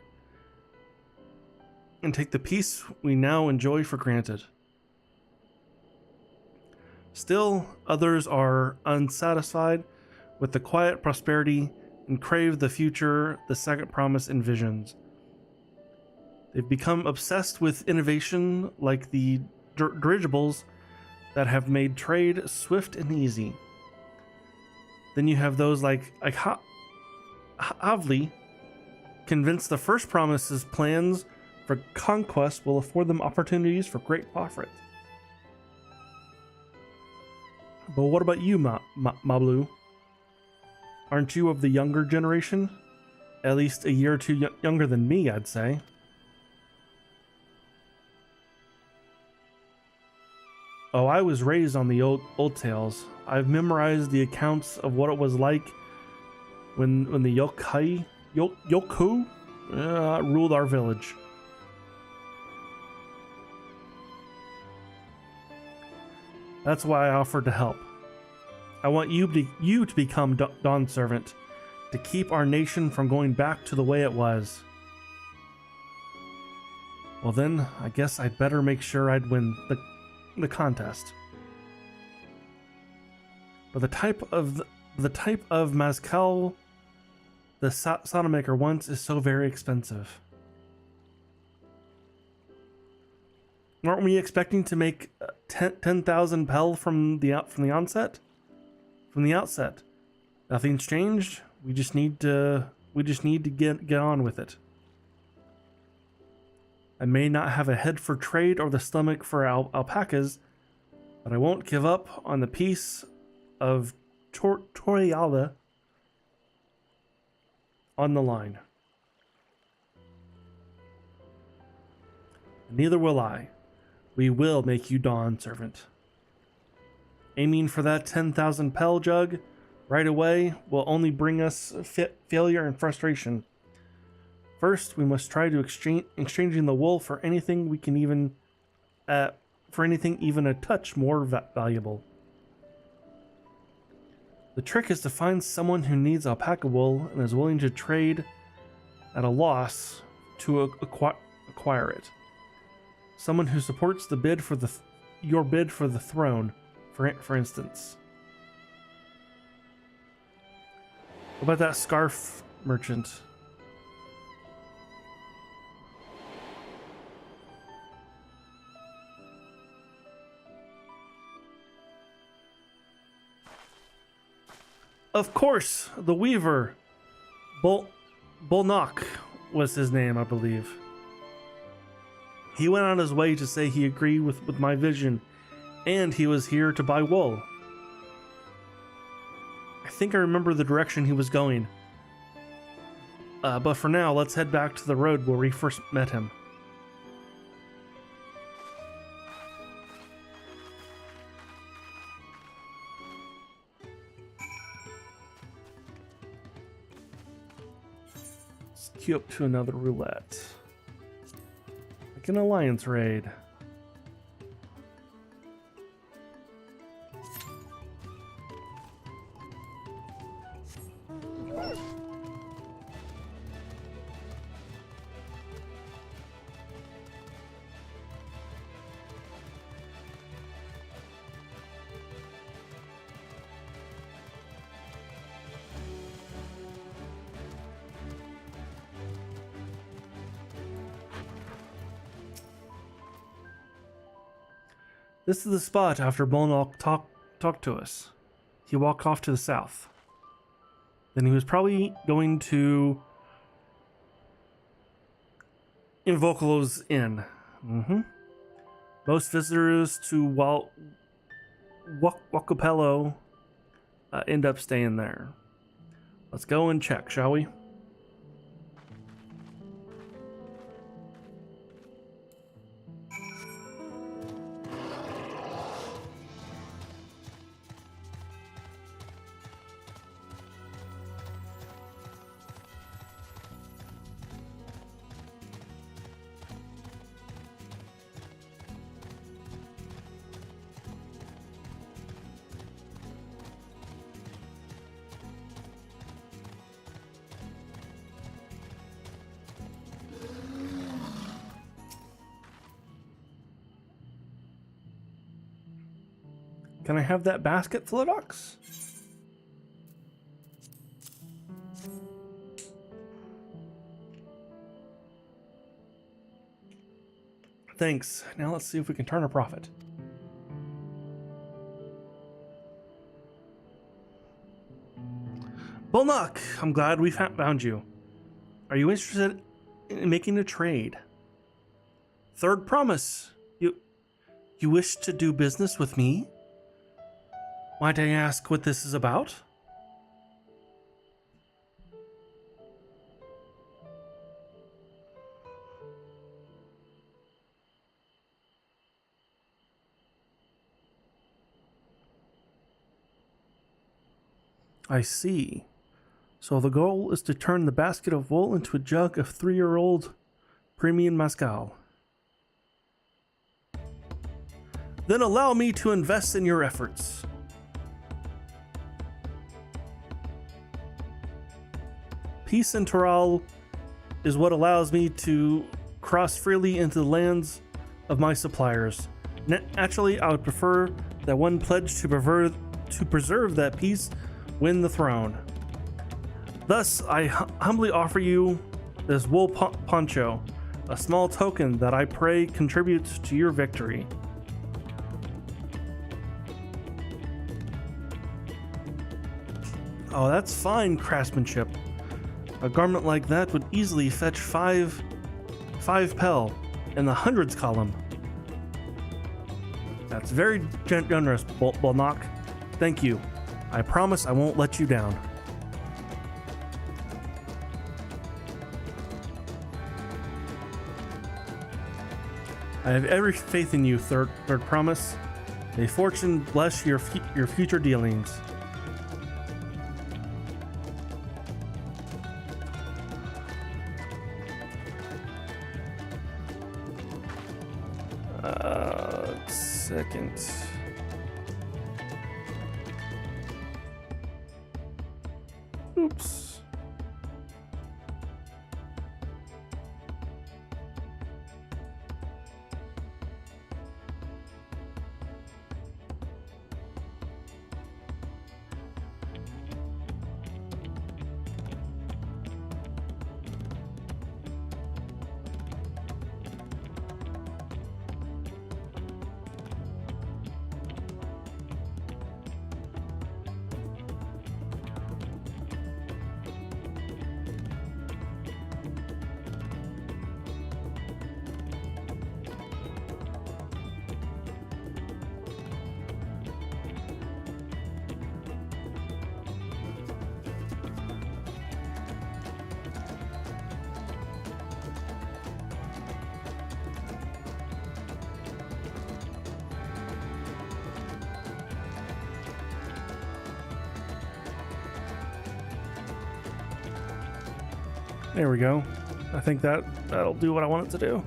the peace we now enjoy for granted. Still, others are unsatisfied with the quiet prosperity and crave the future the second promise envisions. They've become obsessed with innovation like the dirigibles that have made trade swift and easy. Then you have those like Havli, convinced the first promise's plans for conquest will afford them opportunities for great profit. But what about you, Mablu? Aren't you of the younger generation? At least a year or two younger than me, I'd say. Oh, I was raised on the old tales. I've memorized the accounts of what it was like when the Yoku ruled our village. That's why I offered to help. I want you to become Dawn Servant, to keep our nation from going back to the way it was. Well then, I guess I'd better make sure I'd win the contest. But the type of Mazcal the sauna maker wants is so very expensive. Aren't we expecting to make 10,000 pel from the outset? From the outset, nothing's changed. We just need to get on with it. I may not have a head for trade or the stomach for alpacas, but I won't give up on the piece of Toriala on the line. Neither will I. We will make you Dawn Servant. Aiming for that 10,000 pel jug right away will only bring us failure and frustration. First, we must try to exchanging the wool for anything we can even a touch more valuable. The trick is to find someone who needs alpaca wool and is willing to trade at a loss to acquire it. Someone who supports the bid for your bid for the throne, for instance. What about that scarf merchant? Of course, the Weaver. Bolnock was his name, I believe. He went on his way to say he agreed with my vision, and he was here to buy wool. I think I remember the direction he was going. But for now, let's head back to the road where we first met him. Let's queue up to another roulette. Like an alliance raid. This is the spot after Bolnock talked to us. He walked off to the south. Then he was probably going to Invocolo's Inn. Most visitors to Wacopello end up staying there. Let's go and check, shall we? Can I have that basket, Philodox? Thanks. Now let's see if we can turn a profit. Bolnock, I'm glad we found you. Are you interested in making a trade? Third promise. You wish to do business with me? Might I ask what this is about? I see. So the goal is to turn the basket of wool into a jug of 3-year-old premium mezcal. Then allow me to invest in your efforts. Peace in Toral is what allows me to cross freely into the lands of my suppliers. Naturally, I would prefer that one pledge to preserve that peace win the throne. Thus, I humbly offer you this wool poncho, a small token that I pray contributes to your victory. Oh, that's fine craftsmanship. A garment like that would easily fetch five pel in the hundreds column. That's very generous, Bolnock. Thank you. I promise I won't let you down. I have every faith in you, third promise. May fortune bless your future dealings. Second. Oops. There we go. I think that'll do what I want it to do.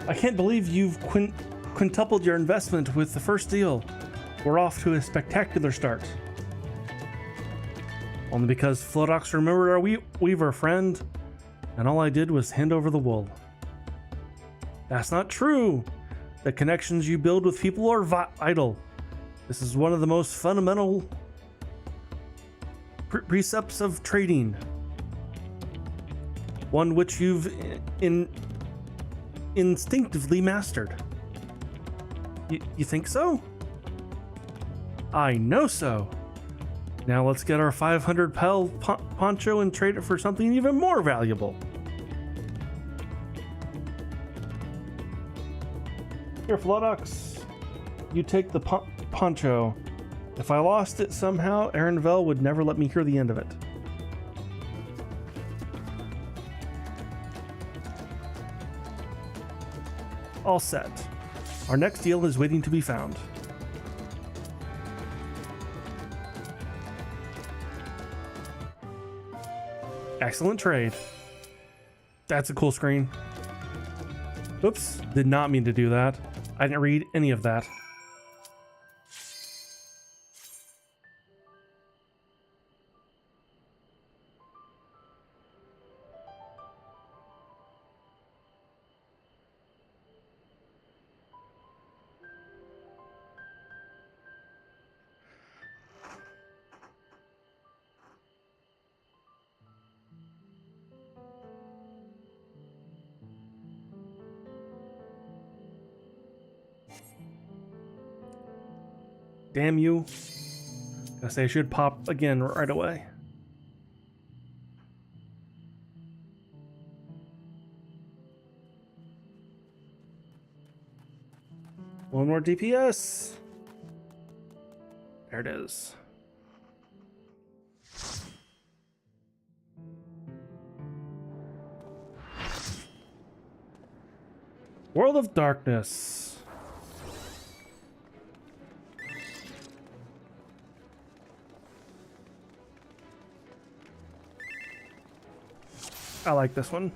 I can't believe you've quintupled your investment with the first deal. We're off to a spectacular start. Only because Flodox remembered our weaver friend, and all I did was hand over the wool. That's not true. The connections you build with people are vital. This is one of the most fundamental precepts of trading. One which you've instinctively mastered. You think so? I know so. Now let's get our 500 pel poncho and trade it for something even more valuable. Here, Flodox, you take the poncho. If I lost it somehow, Aaronvel would never let me hear the end of it. All set. Our next deal is waiting to be found. Excellent trade. That's a cool screen. Oops, did not mean to do that. I didn't read any of that. Damn you. I say I should pop again right away. One more DPS. There it is. World of Darkness. I like this one.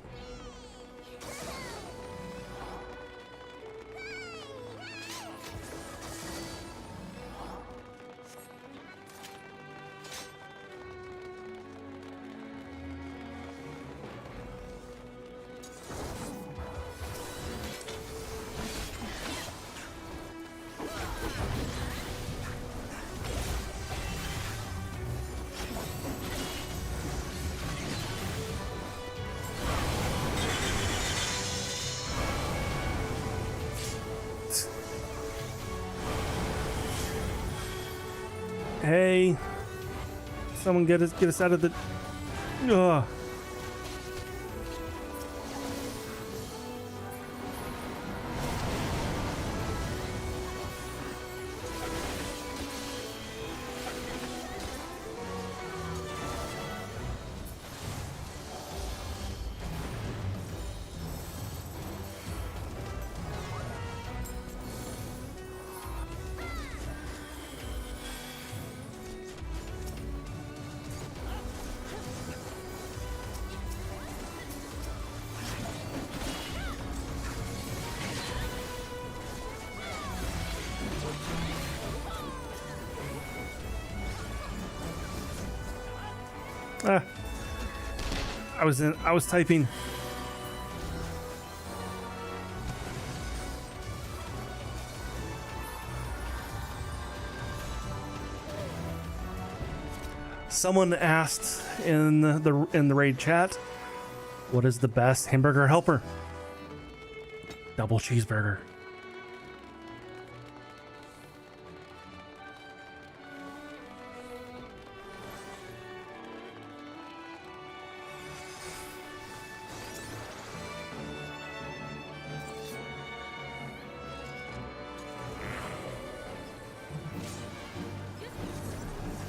Hey, someone get us out of the. Ugh. Ah. I was typing. Someone asked in the raid chat, what is the best hamburger helper? Double cheeseburger.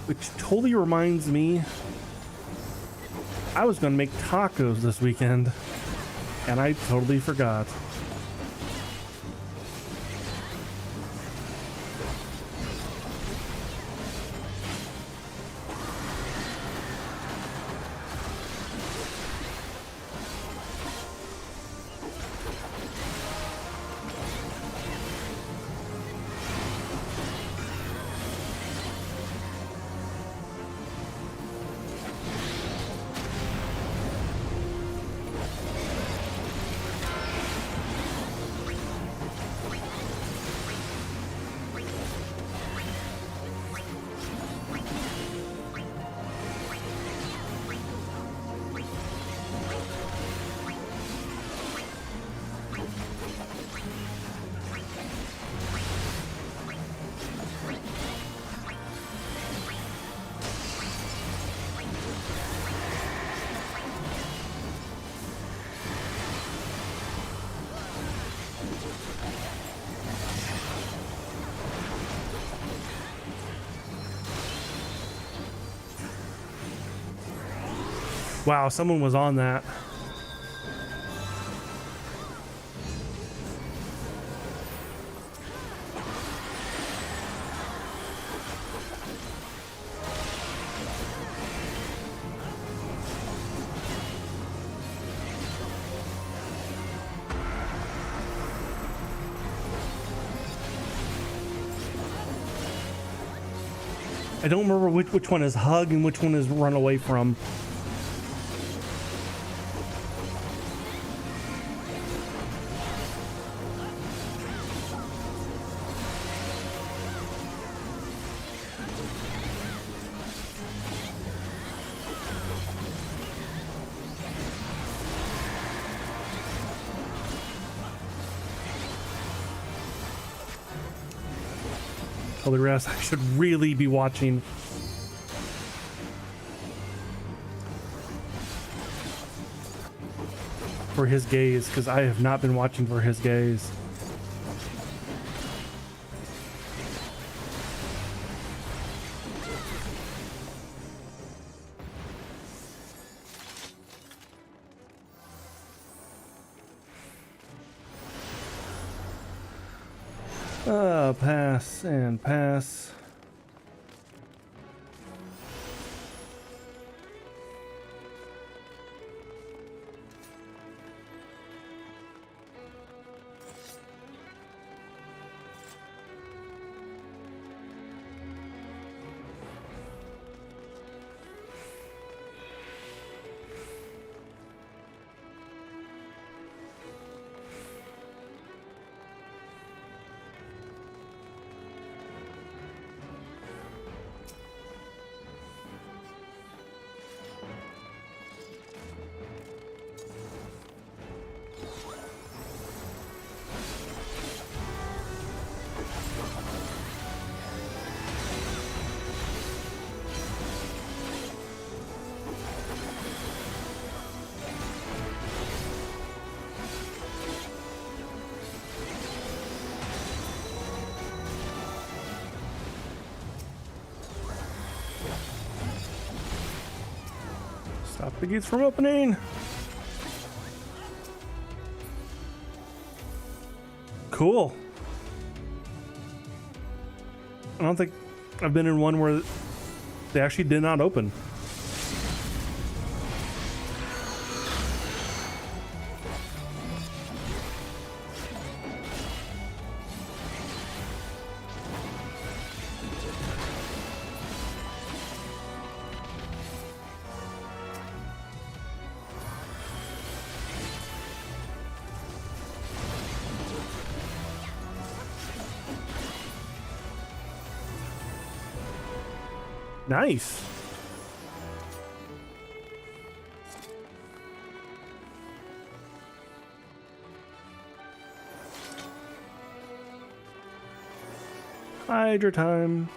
Which totally reminds me, I was going to make tacos this weekend, and I totally forgot. Wow, someone was on that. I don't remember which one is hug and which one is run away from. The rest I should really be watching. For his gaze, because I have not been watching for his gaze. Pass and pass. The gates from opening. Cool. I don't think I've been in one where they actually did not open. Nice. Hydra time.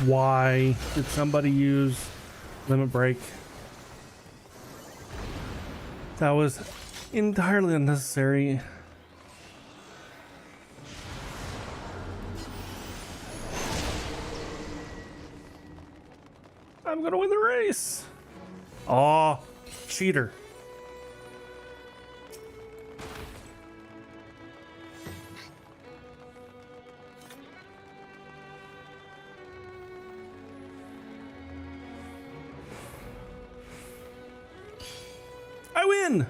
Why did somebody use Limit Break? That was entirely unnecessary. I'm gonna win the race. Aw, cheater. I win!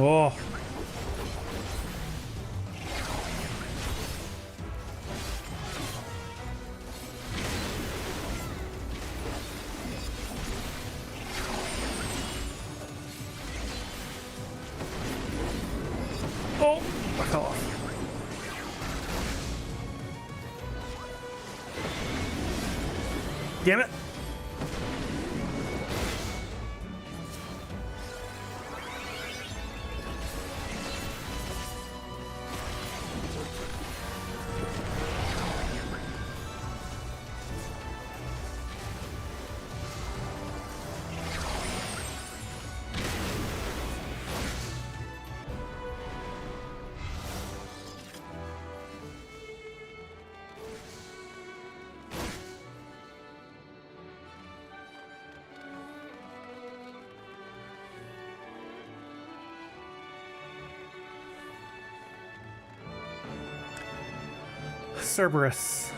Oh. Oh, I fell off. Damn it. Cerberus.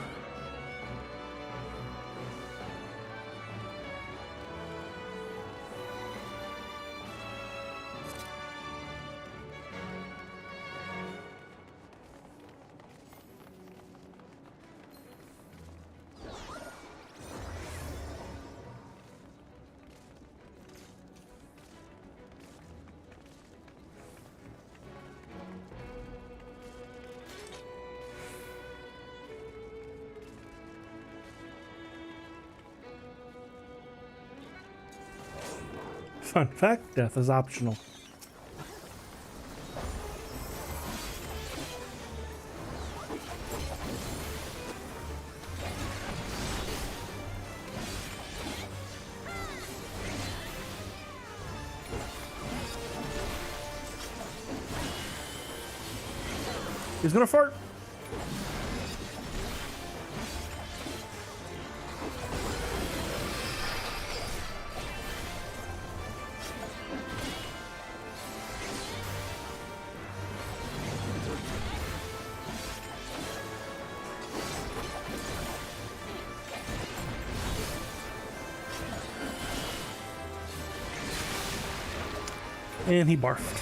Fun fact, death is optional. He's gonna fart. And he barfed.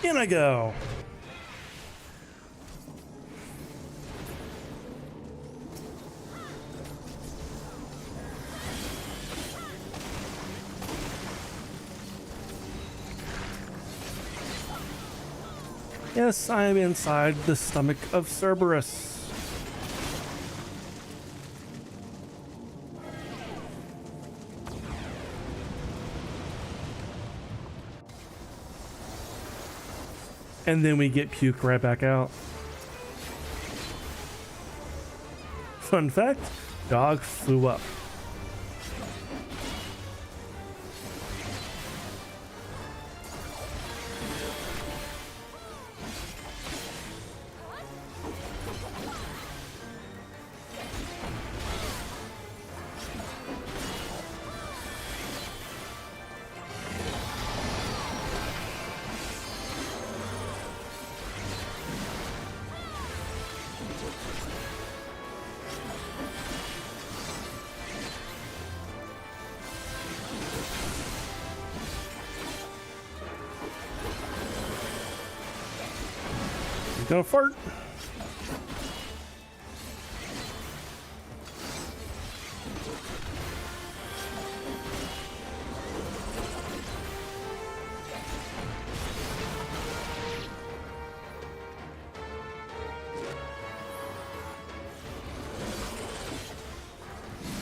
In I go. Yes, I am inside the stomach of Cerberus. And then we get puked right back out. Fun fact, dog flew up. Gonna fart.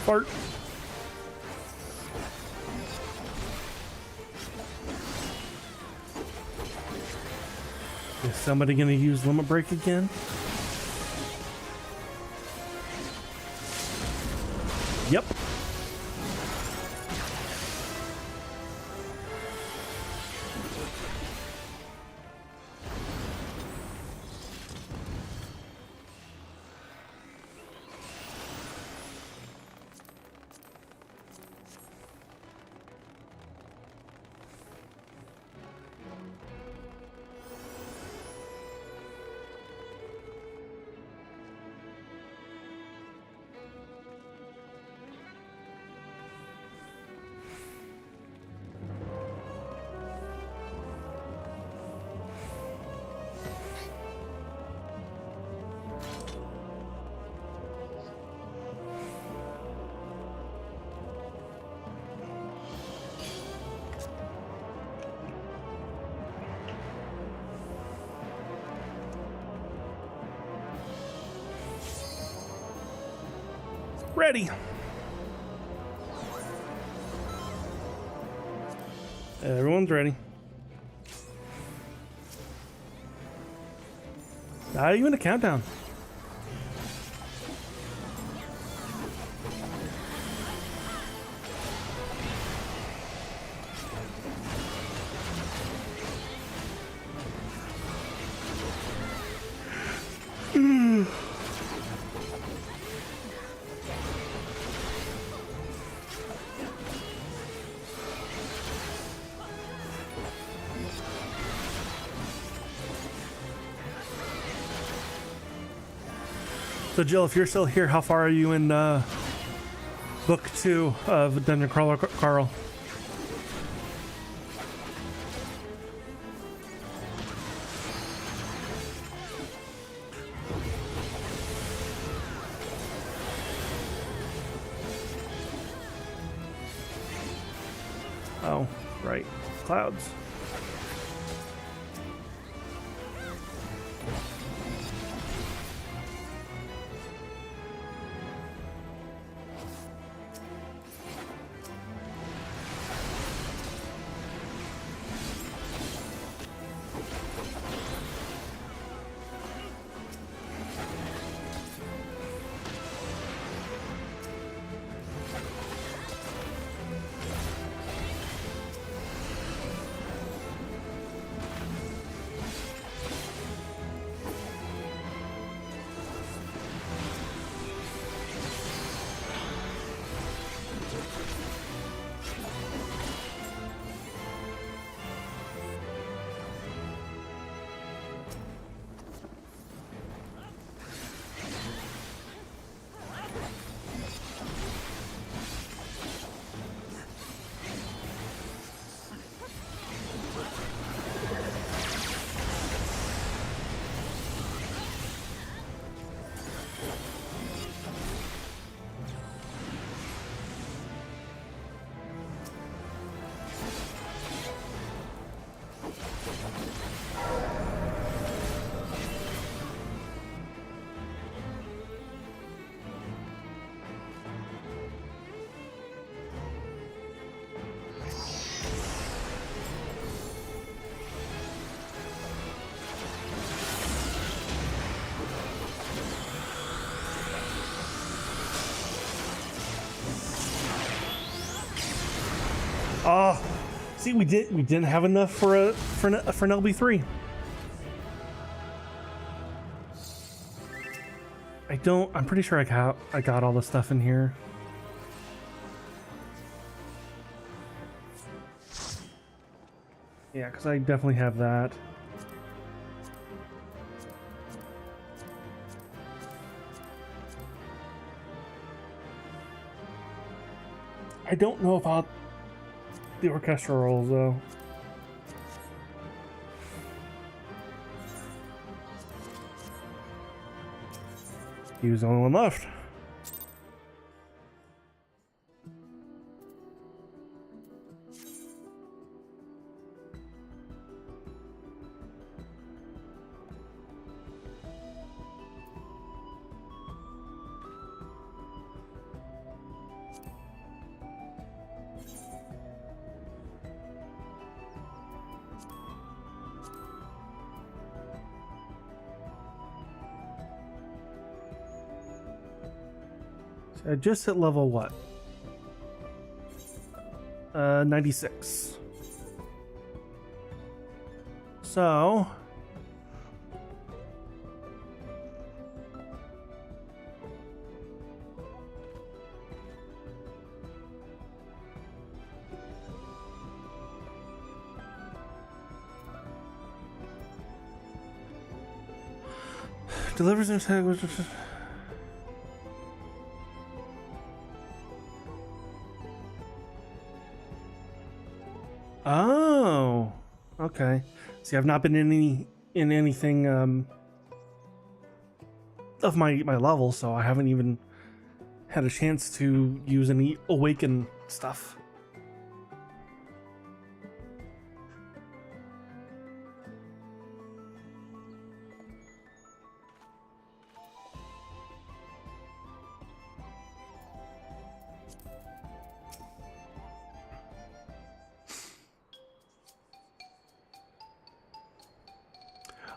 Fart. Is somebody gonna use limit break again? Yep. Ready. Everyone's ready. Not even a countdown. So Jill, if you're still here, how far are you in book 2 of Dungeon Crawler Carl? Oh, right. Clouds. Oh, see, we didn't have enough for an LB3. I'm pretty sure I got all the stuff in here. Yeah, because I definitely have that. I don't know about the orchestral rolls though. He was the only one left. Just at level what? 96. So delivers an attack. Oh, okay. See, I've not been in anything of my level, so I haven't even had a chance to use any awaken stuff.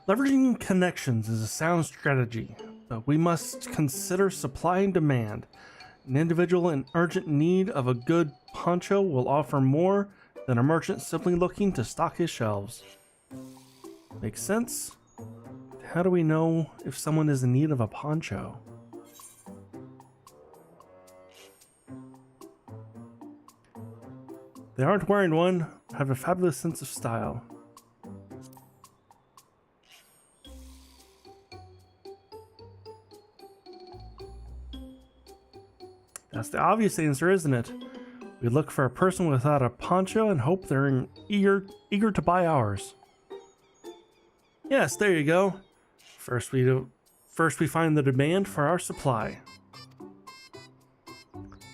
Leveraging connections is a sound strategy, but we must consider supply and demand. An individual in urgent need of a good poncho will offer more than a merchant simply looking to stock his shelves. Makes sense? How do we know if someone is in need of a poncho? They aren't wearing one, have a fabulous sense of style. That's the obvious answer, isn't it? We look for a person without a poncho and hope they're eager to buy ours. Yes, there you go. First we find the demand for our supply.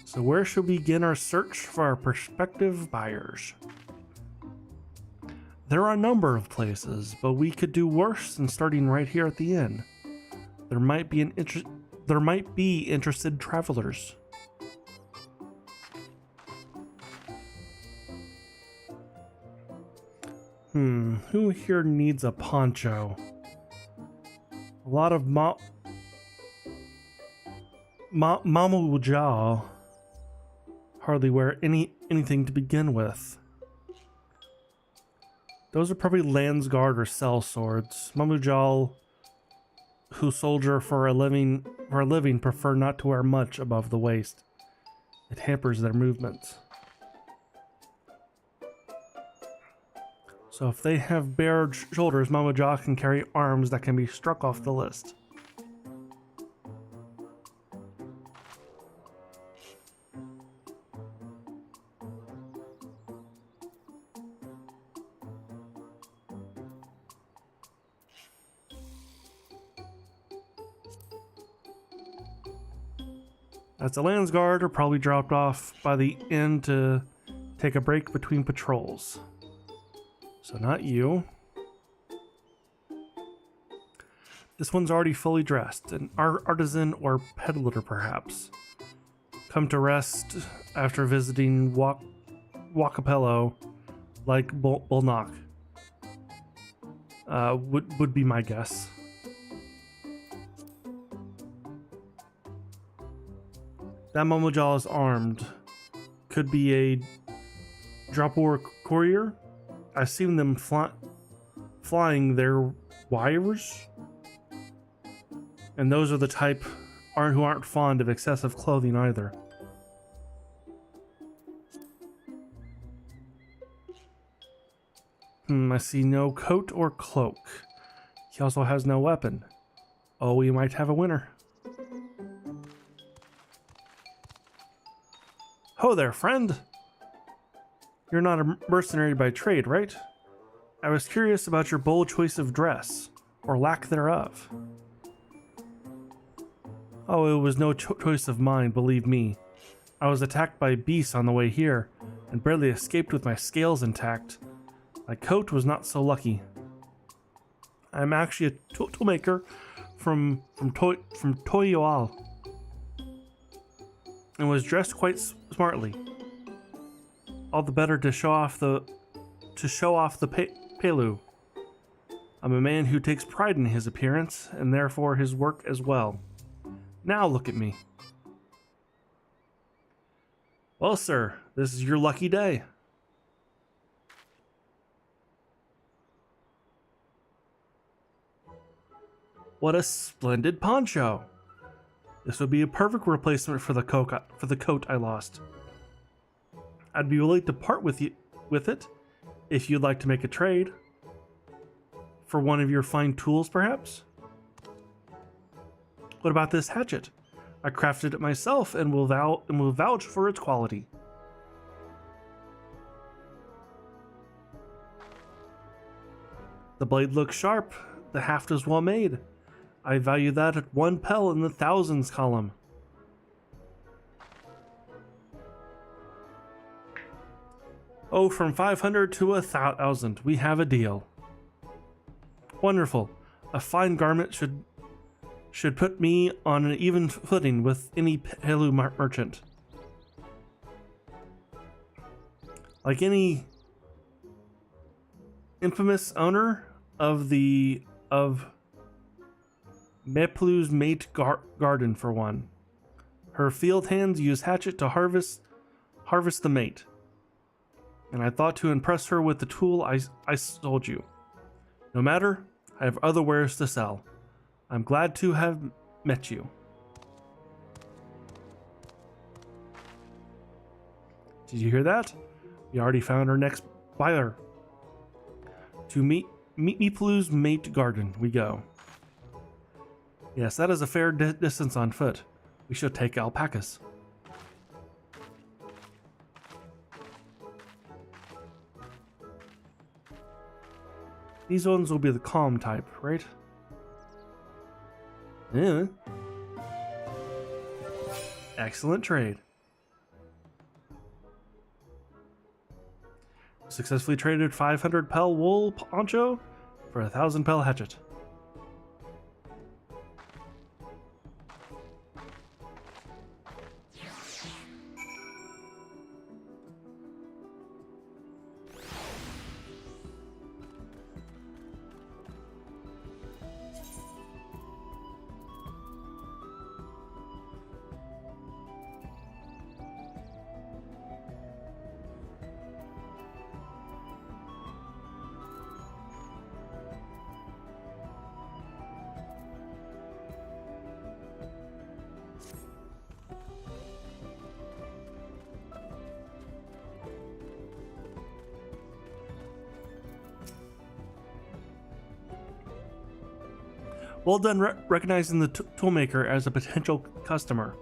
So where should we begin our search for our prospective buyers? There are a number of places, but we could do worse than starting right here at the inn. There might be interested travelers. Who here needs a poncho? A lot of Mamujal hardly wear anything to begin with. Those are probably Landsguard or sellswords. Mamujal who soldier for a living prefer not to wear much above the waist. It hampers their movements. So if they have bare shoulders, Mamujal can carry arms that can be struck off the list. That's the Landsguard are probably dropped off by the inn to take a break between patrols. So not you. This one's already fully dressed, an artisan or peddler perhaps. Come to rest after visiting Wakapello like Bulnak. Would be my guess. That Mamujal is armed. Could be a Dropor courier. I've seen them flying their wires. And those are the type who aren't fond of excessive clothing either. I see no coat or cloak. He also has no weapon. Oh, we might have a winner. Ho there, friend! You're not a mercenary by trade, right? I was curious about your bold choice of dress, or lack thereof. Oh, it was no choice of mine, believe me. I was attacked by beasts on the way here, and barely escaped with my scales intact. My coat was not so lucky. I'm actually a toolmaker from Toyoal, and was dressed quite smartly. All the better to show off the Pelu. I'm a man who takes pride in his appearance, and therefore his work as well. Now look at me. Well, sir, this is your lucky day. What a splendid poncho! This would be a perfect replacement for the coat I lost. I'd be willing to part with it if you'd like to make a trade. For one of your fine tools, perhaps? What about this hatchet? I crafted it myself and will vouch for its quality. The blade looks sharp. The haft is well made. I value that at 1 pel in the thousands column. Oh, from 500 to 1,000. We have a deal. Wonderful. A fine garment should put me on an even footing with any Pelu merchant. Like any infamous owner of the of Meplu's mate garden for one. Her field hands use hatchet to harvest the mate. And I thought to impress her with the tool I sold you. No matter, I have other wares to sell. I'm glad to have met you. Did you hear that? We already found our next buyer. To meet Meplu's mate garden we go. Yes, that is a fair distance on foot. We should take alpacas. These ones will be the calm type, right? Yeah. Excellent trade. Successfully traded 500 pel wool poncho for a 1,000 pel hatchet. Well done recognizing the toolmaker as a potential customer.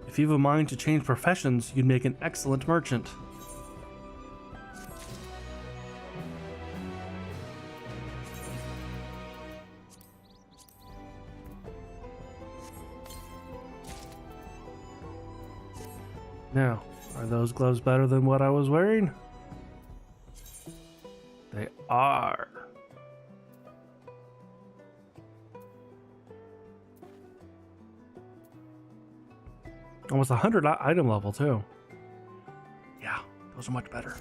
If you have a mind to change professions, you'd make an excellent merchant. Now, are those gloves better than what I was wearing? They are. Almost 100 item level too. Yeah, those are much better.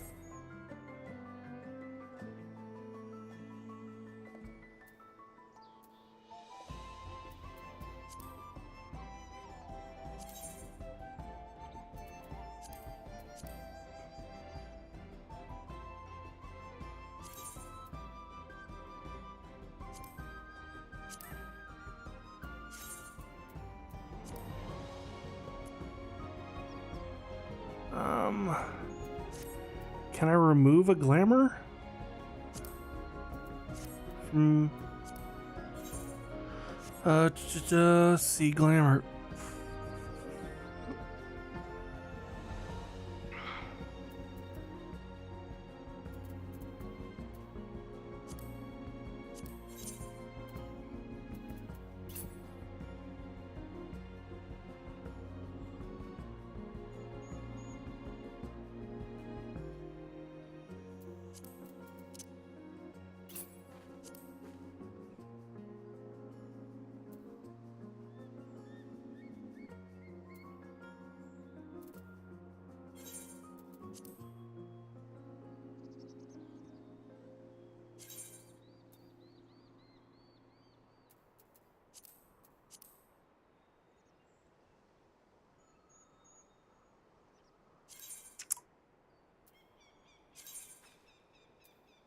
Can I remove a glamour? See glamour.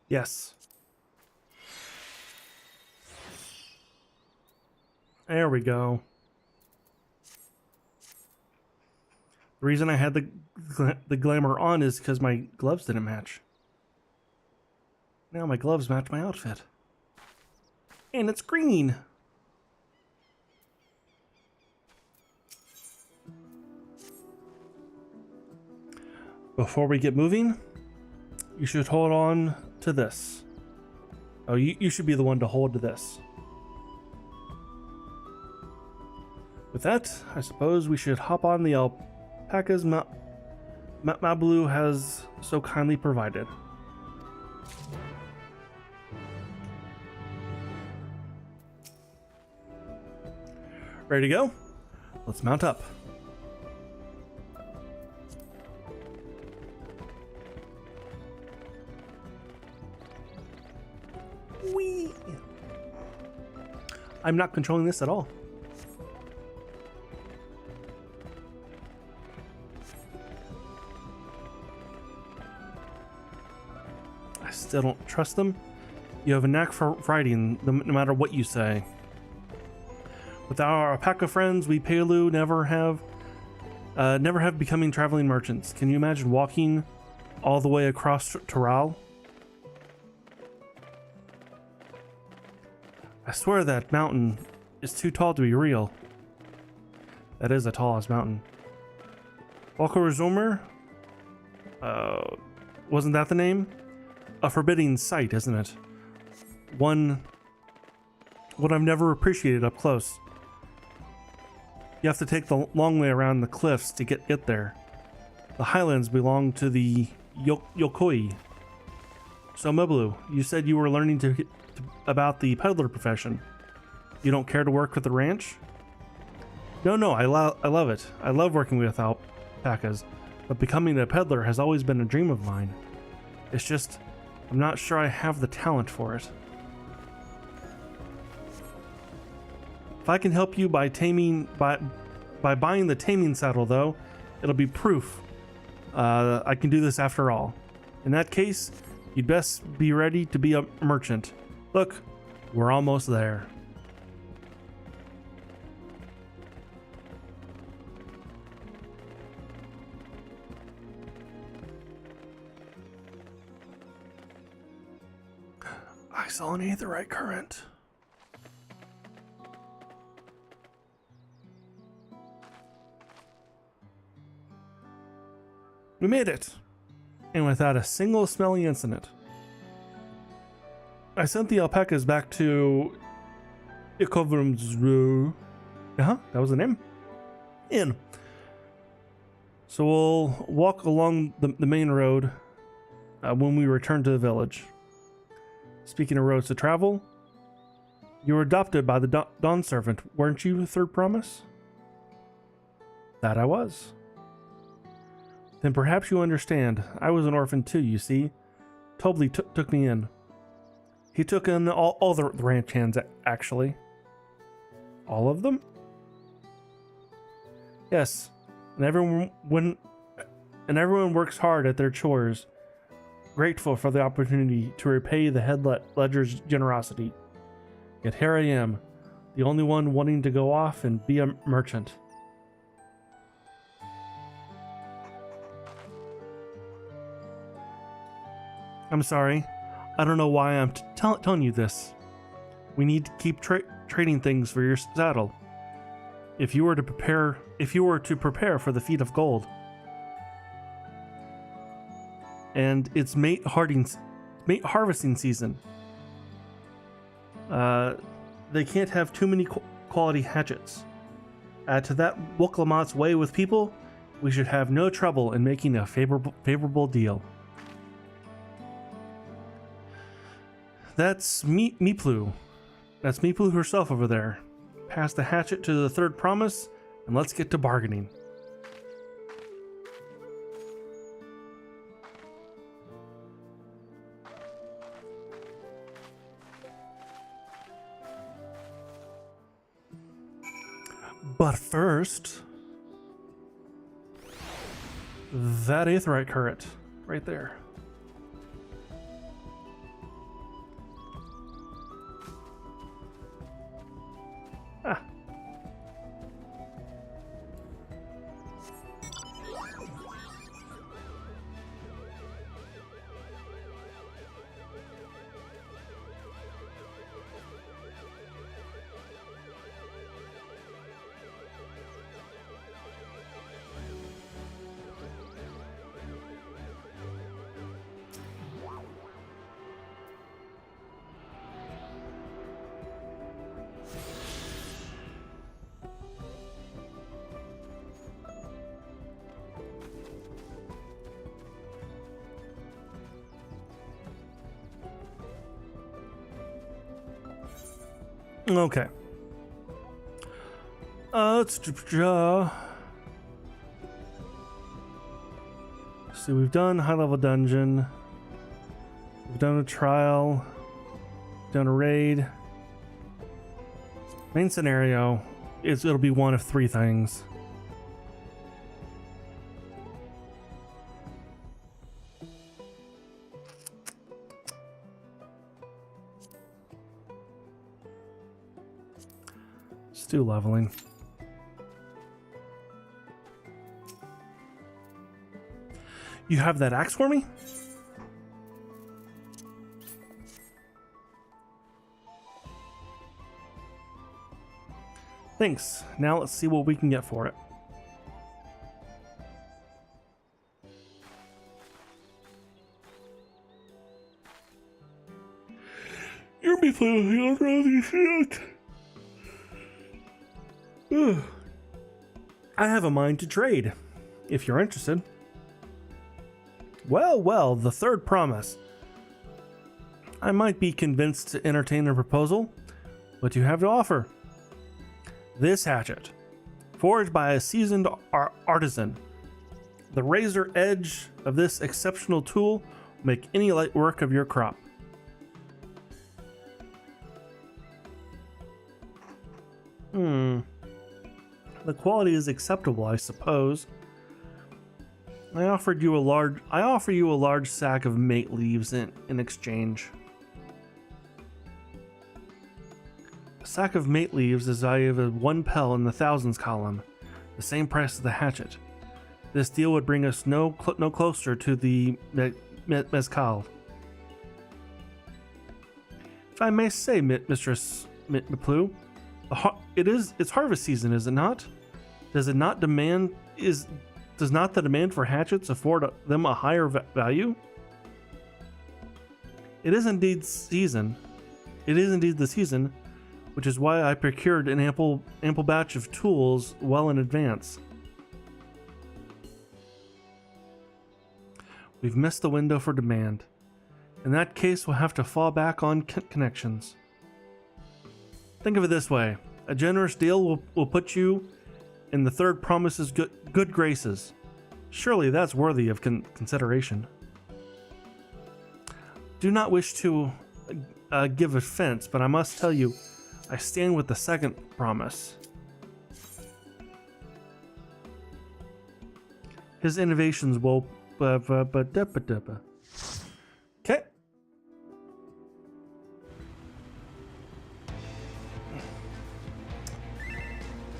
Yes. There we go. The reason I had the glamour on is because my gloves didn't match. Now my gloves match my outfit. And it's green. Before we get moving, you should hold on to this. Oh, you should be the one to hold to this. With that, I suppose we should hop on the alpacas Mablu has so kindly provided. Ready to go? Let's mount up. Whee! I'm not controlling this at all. I still don't trust them. You have a knack for writing, no matter what you say. With our alpaca friends, we Pelu never have becoming traveling merchants. Can you imagine walking all the way across Toral? I swear that mountain is too tall to be real. That is the tallest mountain. Walker wasn't that the name? A forbidding sight, isn't it? One I've never appreciated up close. You have to take the long way around the cliffs to get there. The highlands belong to the Yokoi. So Moblu, you said you were learning about the peddler profession. You don't care to work with the ranch? No, I love it. I love working with alpacas, but becoming a peddler has always been a dream of mine. It's just, I'm not sure I have the talent for it. If I can help you by buying the taming saddle, though, it'll be proof I can do this after all. In that case, you'd best be ready to be a merchant. Look, we're almost there. I saw an aetheryte current. We made it, and without a single smelly incident. I sent the alpacas back to Ikovum's. That was the name. Inn. So we'll walk along the main road when we return to the village. Speaking of roads to travel, you were adopted by the Dawn Servant, weren't you, Third Promise? That I was. Then perhaps you understand. I was an orphan too, you see. Tobley took me in. He took in all the ranch hands, actually. All of them? Yes, and everyone works hard at their chores, grateful for the opportunity to repay the head ledger's generosity. Yet here I am, the only one wanting to go off and be a merchant. I'm sorry. I don't know why I'm telling you this. We need to keep trading things for your saddle. If you were to prepare for the feat of gold, and it's mate harvesting season, they can't have too many quality hatchets. Add to that Woklamat's way with people, we should have no trouble in making a favorable deal. That's Meeplu. That's Meeplu herself over there. Pass the hatchet to the Third Promise, and let's get to bargaining. But first, that aetheryte current right there. Okay. Let's see. We've done high level dungeon. We've done a trial. Done a raid. Main scenario is it'll be one of three things. Let's do leveling. You have that axe for me? Thanks. Now let's see what we can get for it. You're me playing shit. I have a mind to trade, if you're interested. Well, the third promise. I might be convinced to entertain a proposal. What do you have to offer? This hatchet, forged by a seasoned artisan. The razor edge of this exceptional tool will make any light work of your crop. The quality is acceptable, I suppose. I offer you a large sack of mate leaves in exchange. A sack of mate leaves is valued at 1 pel in the thousands column, the same price as the hatchet. This deal would bring us no closer to the mezcal. If I may say, Mistress Miplu, it's harvest season, is it not? Does not the demand for hatchets afford them a higher value? It is indeed the season, which is why I procured an ample batch of tools well in advance. We've missed the window for demand. In that case, we'll have to fall back on connections. Think of it this way. A generous deal will put you in the third promise's good graces. Surely that's worthy of consideration. Do not wish to give offense, but I must tell you, I stand with the second promise. His innovations will... Okay.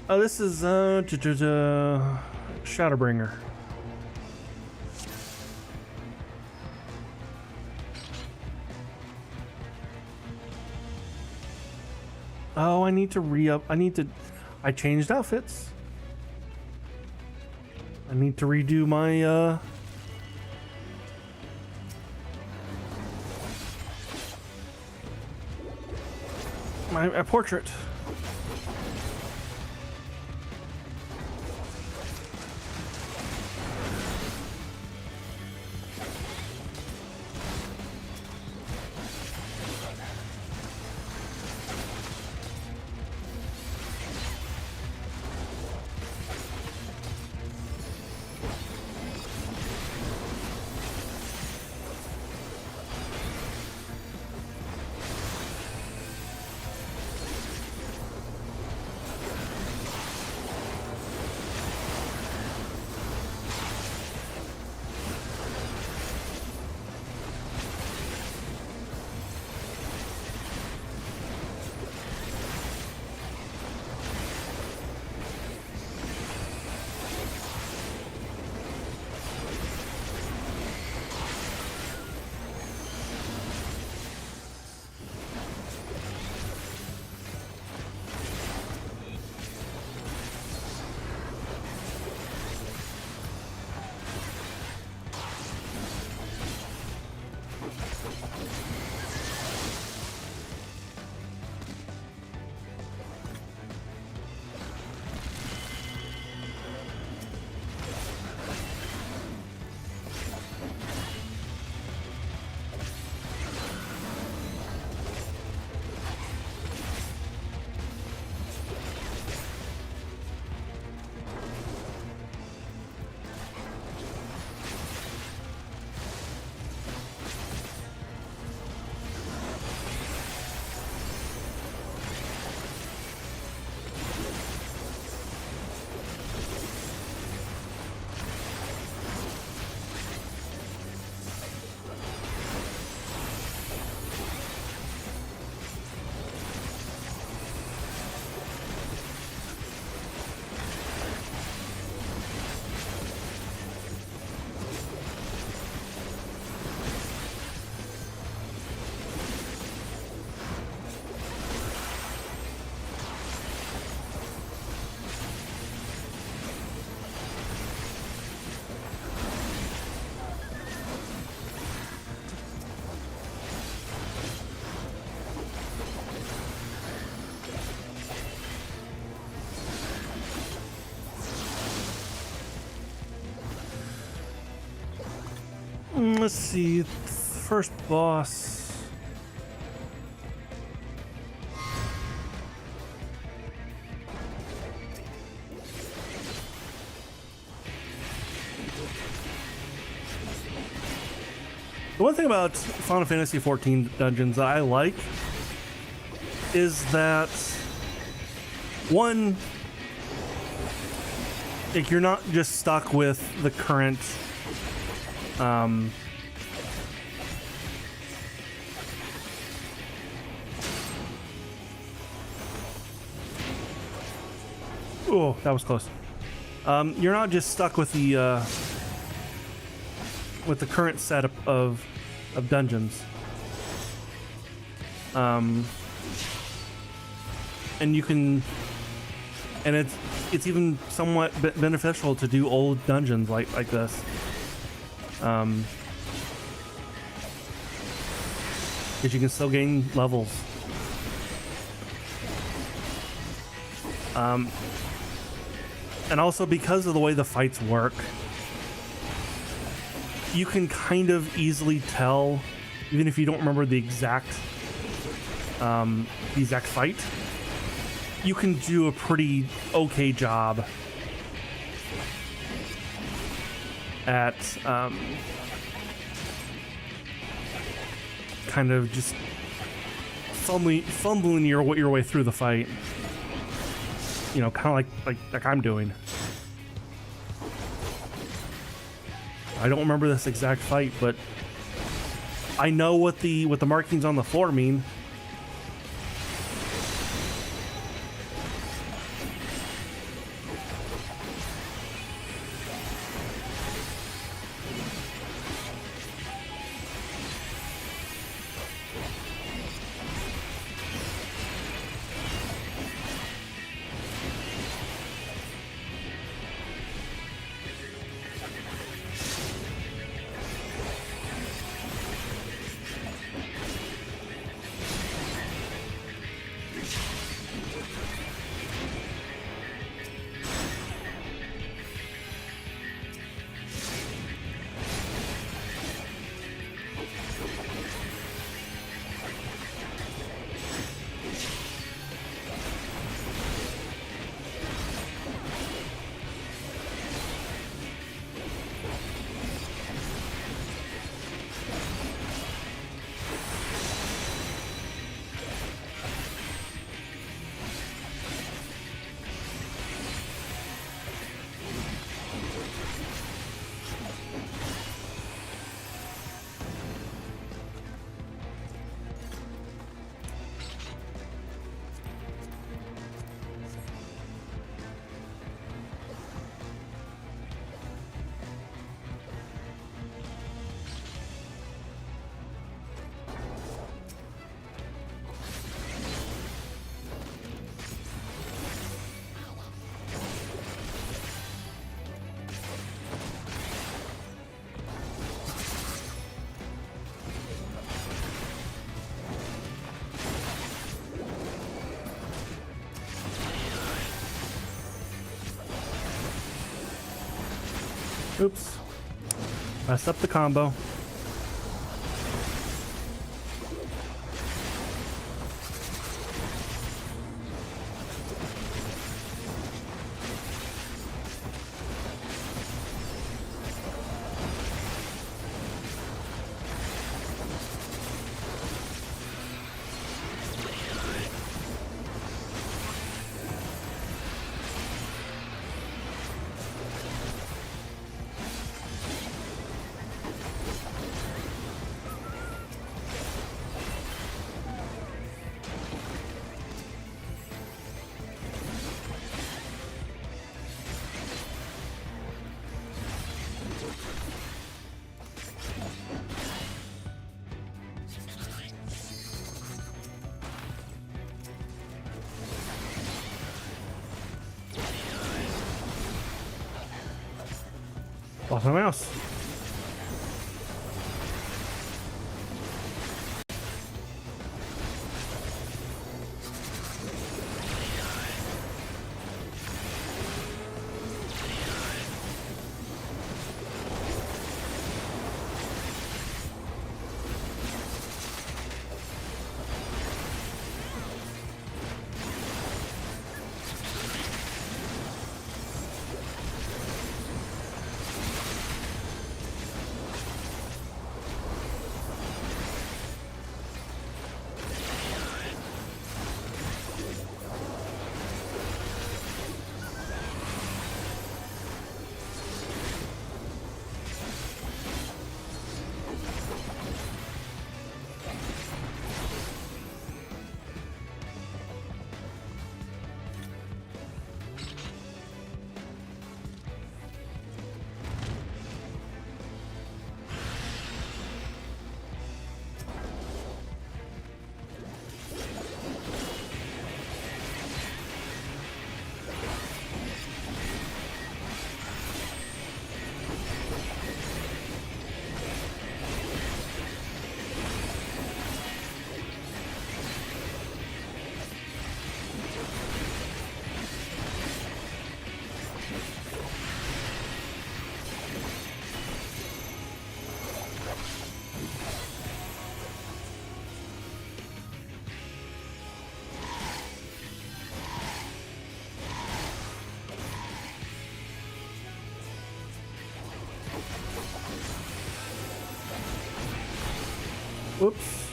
Oh, this is Shadowbringer. Oh, I need to re-up. I changed outfits. I need to redo my my portrait. Let's see. First boss. The one thing about Final Fantasy XIV dungeons that I like is that, one, like, you're not just stuck with the current oh, that was close. You're not just stuck with the current setup of dungeons. And you can, and it's even somewhat beneficial to do old dungeons like this. Because you can still gain levels. And also because of the way the fights work, you can kind of easily tell, even if you don't remember the exact fight, you can do a pretty okay job at kind of just fumbling your way through the fight. You know, kind of like I'm doing. I don't remember this exact fight, but I know what the markings on the floor mean. Oops. Messed up the combo. Lost my mouse. Whoops.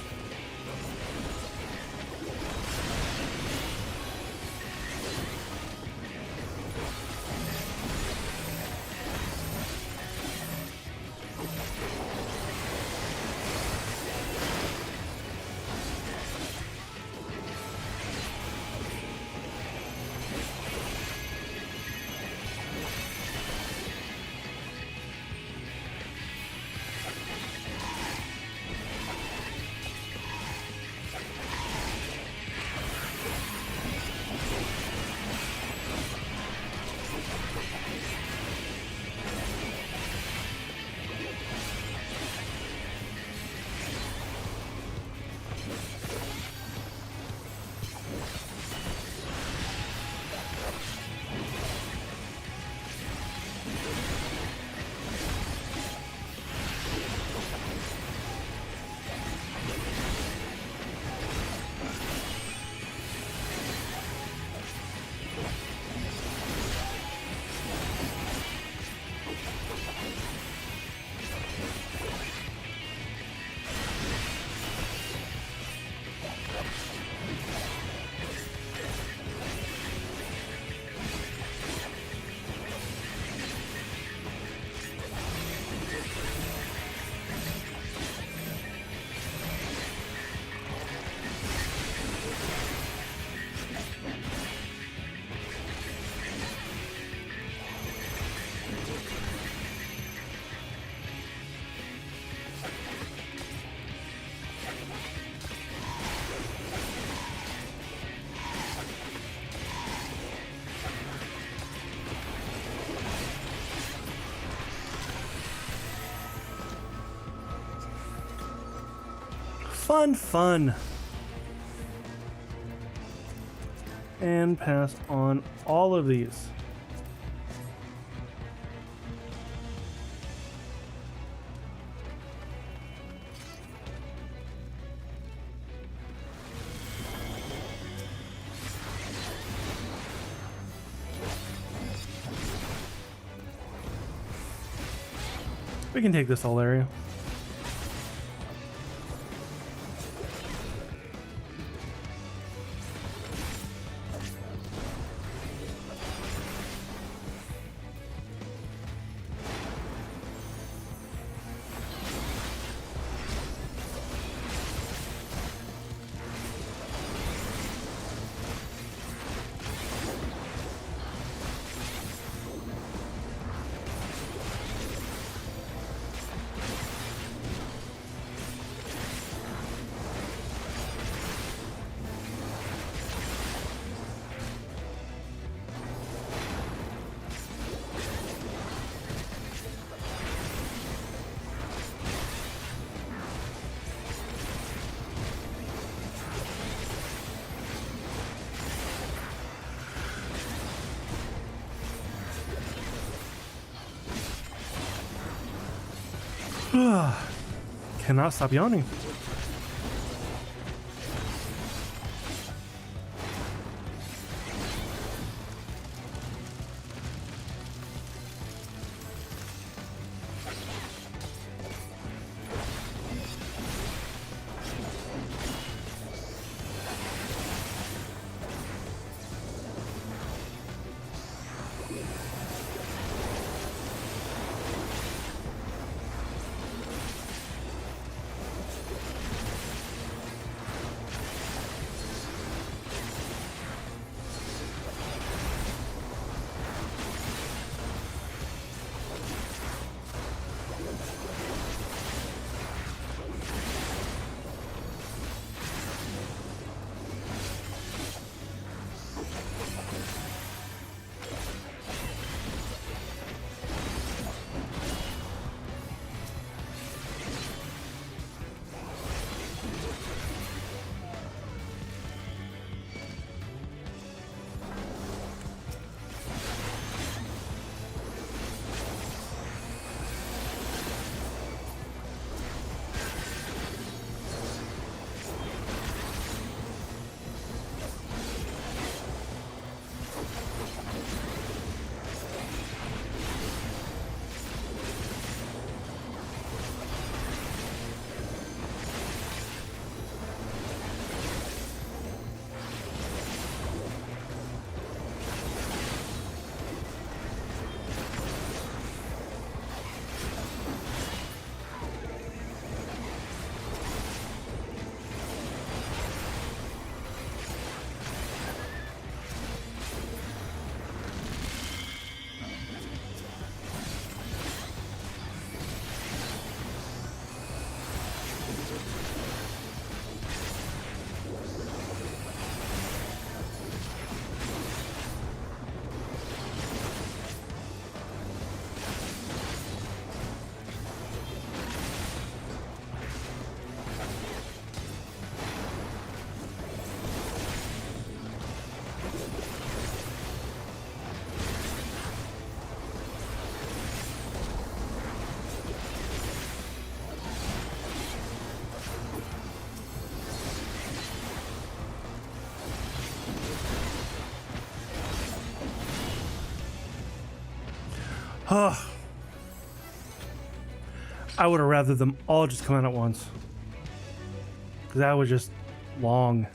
Fun. And pass on all of these. We can take this whole area. Cannot stop yawning. I would have rather them all just come out at once. 'Cause that was just long.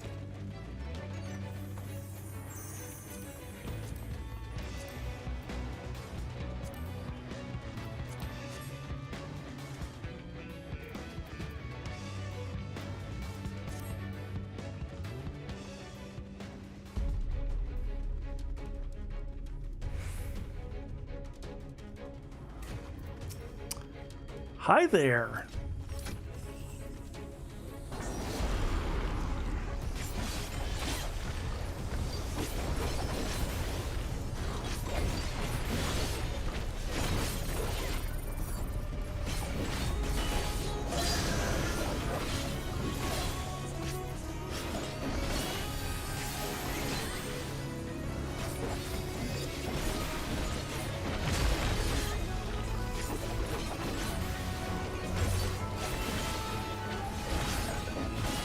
Hi there.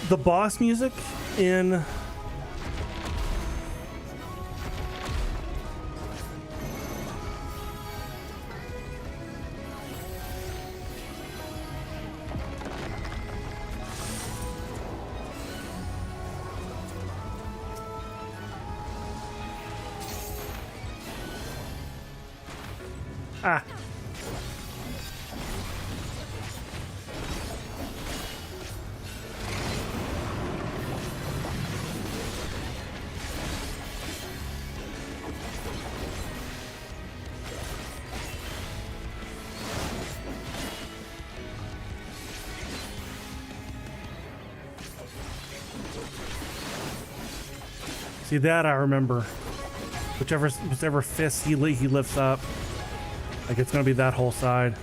The boss music in ah. See that I remember. Whichever fist he lifts up, like it's gonna be that whole side.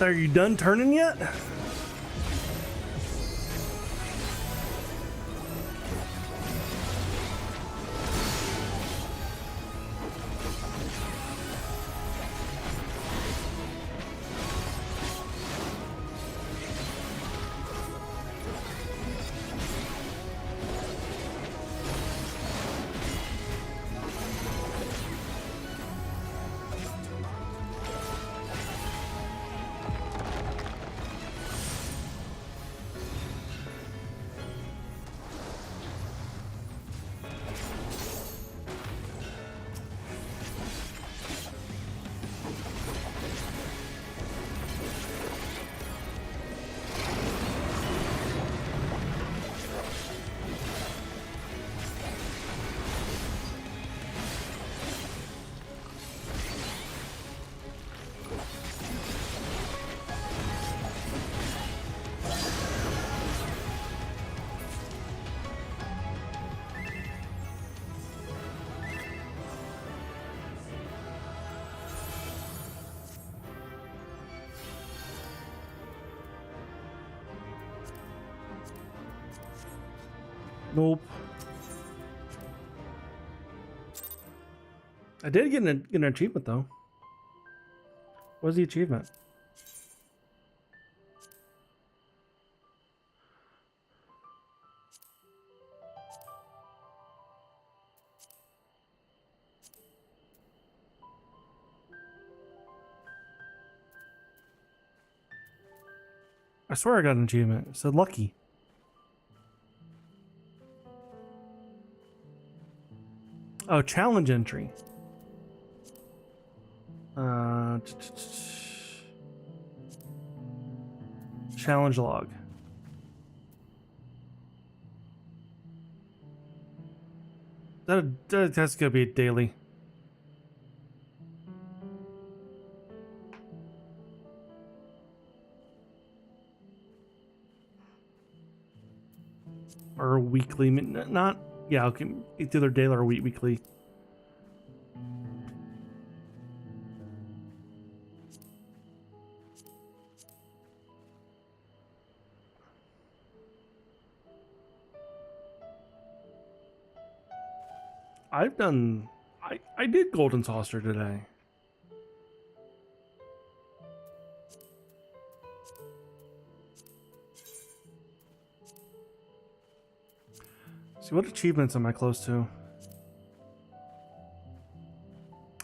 So are you done turning yet? Nope. I did get an achievement though. What was the achievement? I swear I got an achievement. It said lucky. Oh, challenge entry. Challenge log. That's gonna be a daily. Or weekly, not, yeah, okay, it's either daily or weekly. I did Golden Saucer today. See, what achievements am I close to?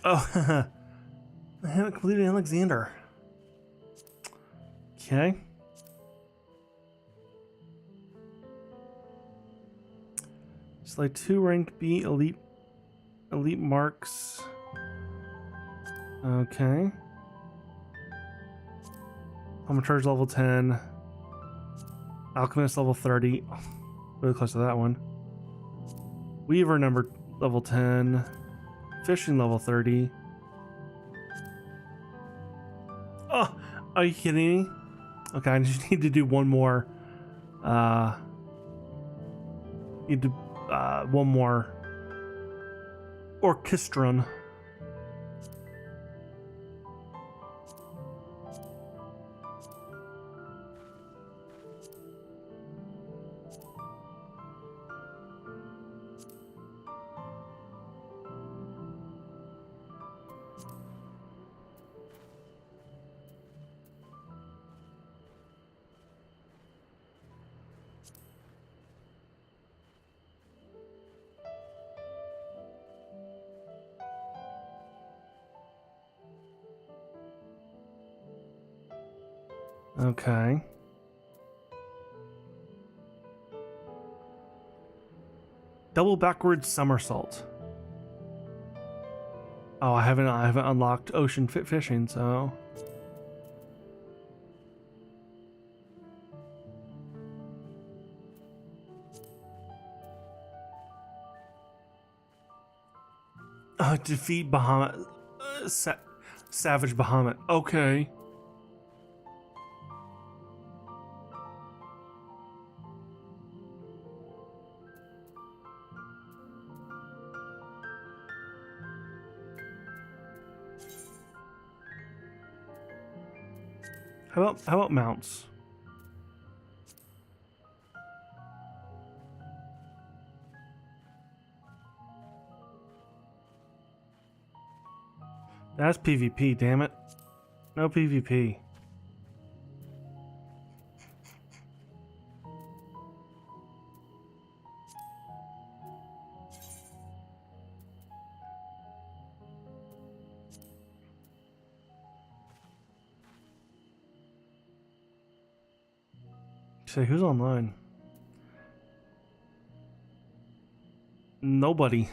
Oh, I haven't completed Alexander. Okay. Select 2 rank B elite marks. Okay. Thaumaturge level 10. Alchemist level 30. Oh, really close to that one. Weaver number level 10. Fishing level 30. Oh, are you kidding me? Okay, I just need to do one more. One more orchestron. Okay. Double backwards somersault. Oh, I haven't unlocked ocean fit fishing, so defeat Bahamut, Savage Bahamut. Okay. How about mounts? That's PvP, damn it. No PvP. Say, who's online? Nobody.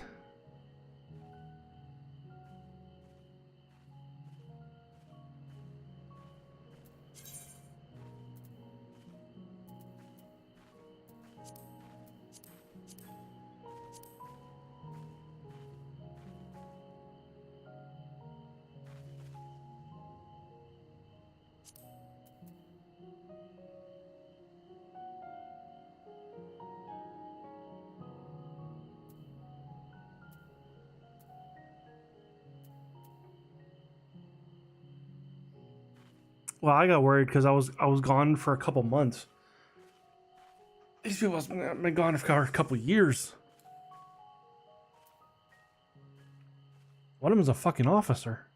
Well, I got worried because I was gone for a couple months. These people have been gone for a couple years. One of them is a fucking officer.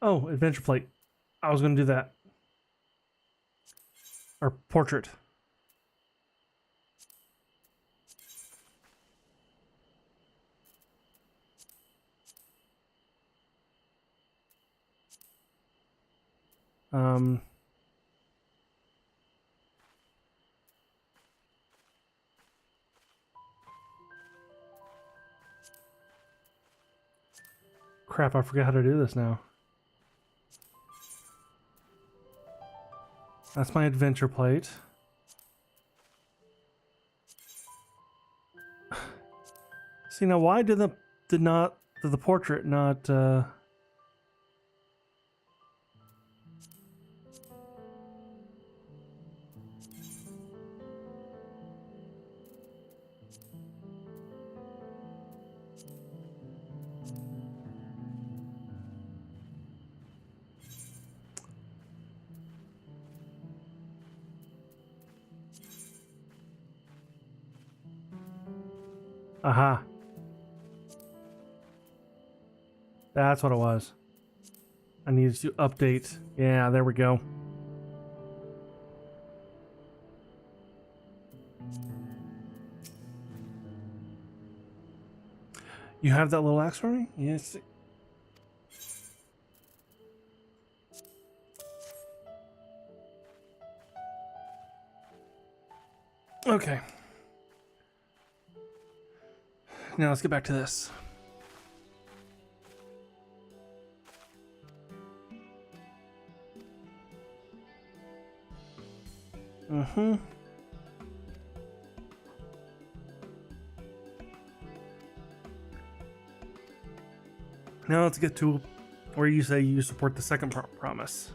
Oh, adventure plate. I was going to do that. Or portrait. Crap, I forgot how to do this now. That's my adventure plate. See, now why did the portrait not aha. That's what it was. I needed to update. Yeah, there we go. You have that little axe for me? Yes. Okay. Now let's get back to this. Now let's get to where you say you support the second promise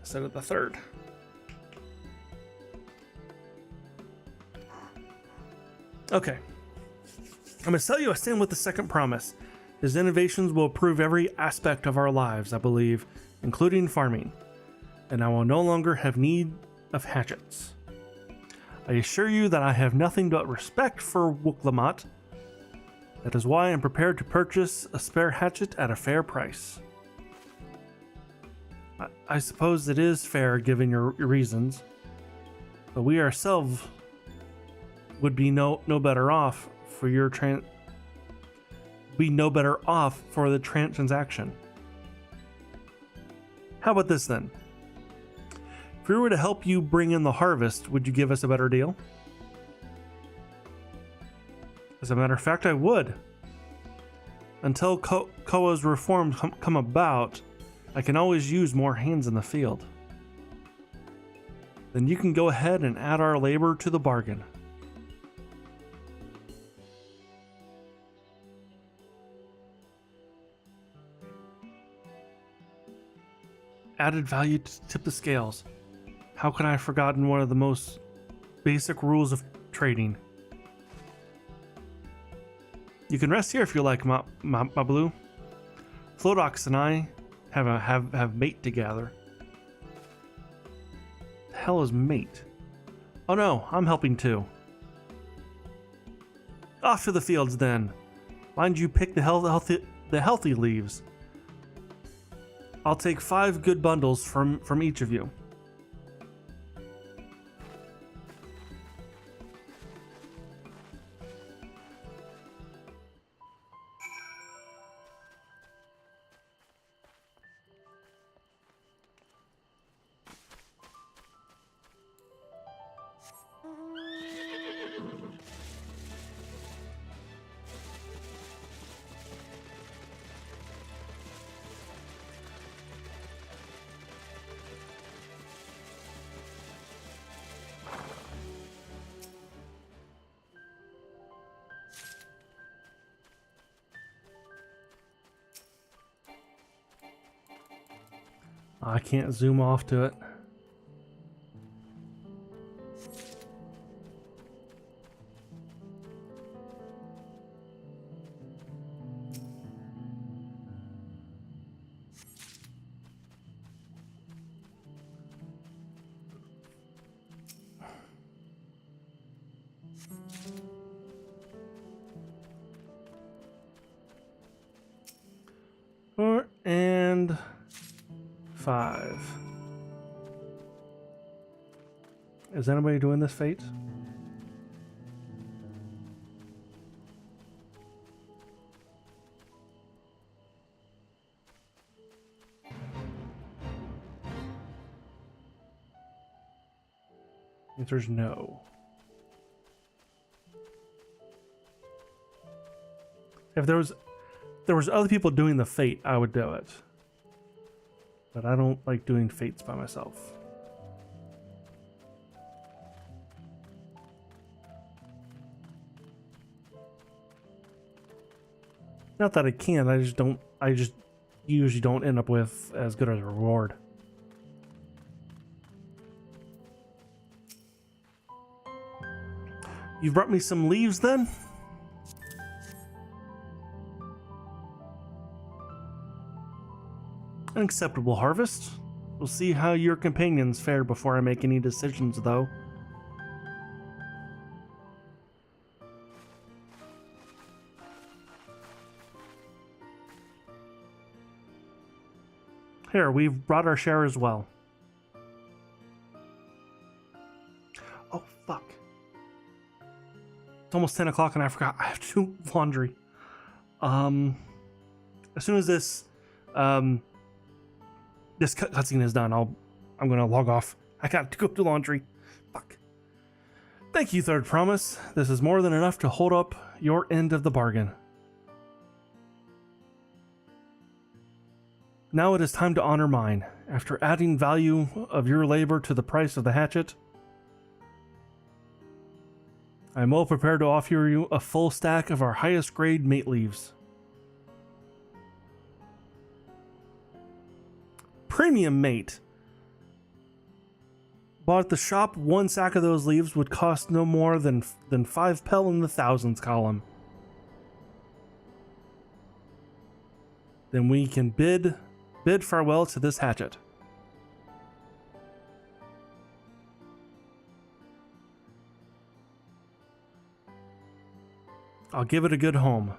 instead of the third. Okay. I'm going to sell you a stand with the second promise. His innovations will improve every aspect of our lives, I believe, including farming. And I will no longer have need of hatchets. I assure you that I have nothing but respect for Wuklamot. That is why I'm prepared to purchase a spare hatchet at a fair price. I suppose it is fair given your reasons, but we ourselves would be no better off for your the transaction. How about this then? If we were to help you bring in the harvest, would you give us a better deal? As a matter of fact, I would. Until Koa's reforms come about, I can always use more hands in the field. Then you can go ahead and add our labor to the bargain. Added value to tip the scales. How could I have forgotten one of the most basic rules of trading? You can rest here if you like, my blue. Flodox and I have mate together. The hell is mate? Oh no, I'm helping too. Off to the fields then. Mind you pick the healthy leaves. I'll take 5 good bundles from each of you. I can't zoom off to it. And 5. Is anybody doing this fate? Answer's no. If there was other people doing the fate, I would do it. But I don't like doing fates by myself. Not that I can't, I just usually don't end up with as good as a reward. You've brought me some leaves then? An acceptable harvest. We'll see how your companions fare before I make any decisions, though. Here, we've brought our share as well. Oh, fuck. It's almost 10 o'clock and I forgot I have to do laundry. As soon as this cutscene is done, I'm gonna log off. I got to go do laundry. Fuck. Thank you, Third Promise. This is more than enough to hold up your end of the bargain. Now it is time to honor mine. After adding value of your labor to the price of the hatchet, I am well prepared to offer you a full stack of our highest grade mate leaves. Premium mate. Bought at the shop, 1 sack of those leaves would cost no more than 5 pel in the thousands column. Then we can bid farewell to this hatchet. I'll give it a good home.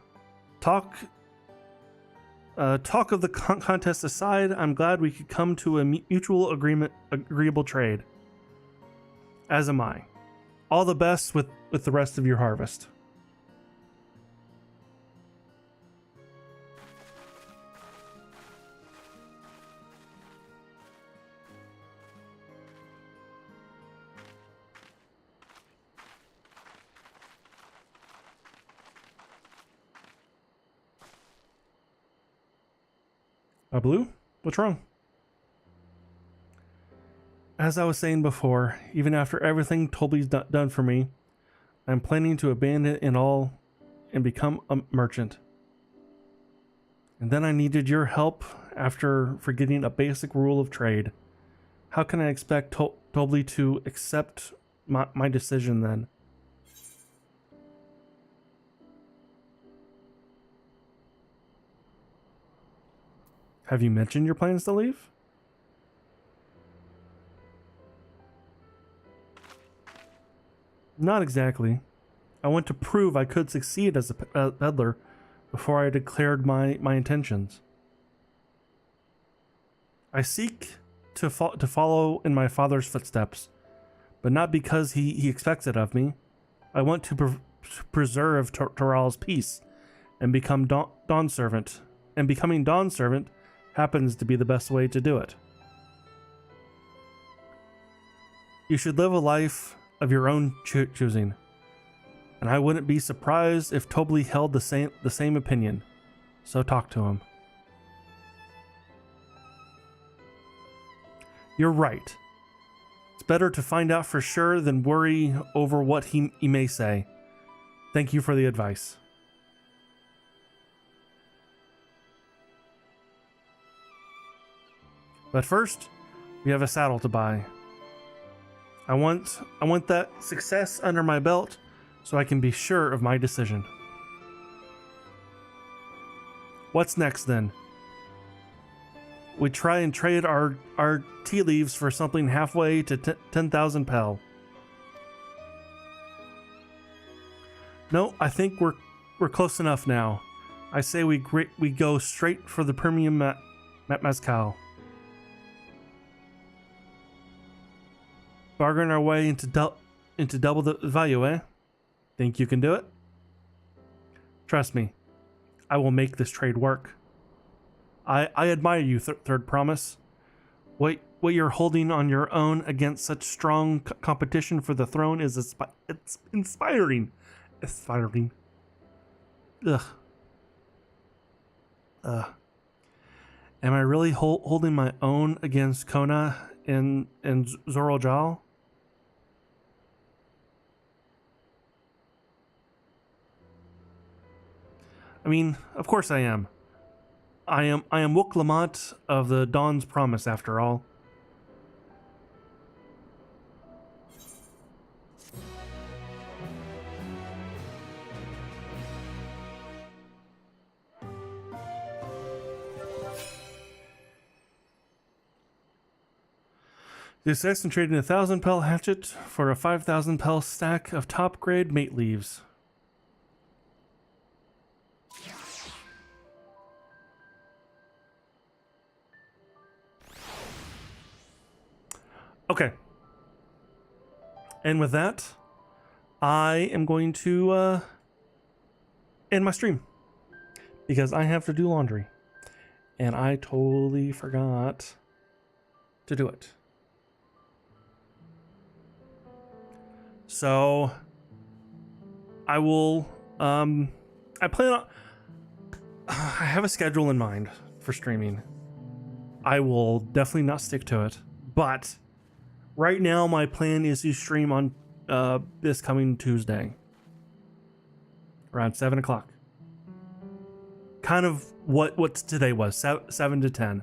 Talk of the contest aside, I'm glad we could come to a mutual agreeable trade. As am I. All the best with the rest of your harvest. Blue? What's wrong? As I was saying before, even after everything Toby's done for me, I'm planning to abandon it all and become a merchant. And then I needed your help after forgetting a basic rule of trade. How can I expect Toby to accept my decision then? Have you mentioned your plans to leave? Not exactly. I want to prove I could succeed as a peddler before I declared my intentions. I seek to follow in my father's footsteps, but not because he expects it of me. I want to preserve Toral's peace and become Dawn Servant, and becoming Dawn Servant happens to be the best way to do it. You should live a life of your own choosing, and I wouldn't be surprised if Toby held the same opinion. So talk to him. You're right. It's better to find out for sure than worry over what he may say. Thank you for the advice. But first, we have a saddle to buy. I want that success under my belt so I can be sure of my decision. What's next then? We try and trade our tea leaves for something halfway to 10,000 pel. No, I think we're close enough now. I say we go straight for the premium mezcal. Bargain our way into double the value, eh? Think you can do it? Trust me, I will make this trade work. I admire you, Third Promise. What you're holding on your own against such strong competition for the throne is it's inspiring. Inspiring. Ugh. Am I really holding my own against Kona and Zorojal? I mean, of course I am. I am Wook Lamont of the Dawn's Promise, after all. Success in trading a 1,000 pel hatchet for a 5,000 pel stack of top grade mate leaves. Okay. And with that, I am going to end my stream because I have to do laundry. And I totally forgot to do it. So I will I plan on I have a schedule in mind for streaming. I will definitely not stick to it, but right now my plan is to stream on this coming Tuesday around 7 o'clock. Kind of what today was, 7 to 10.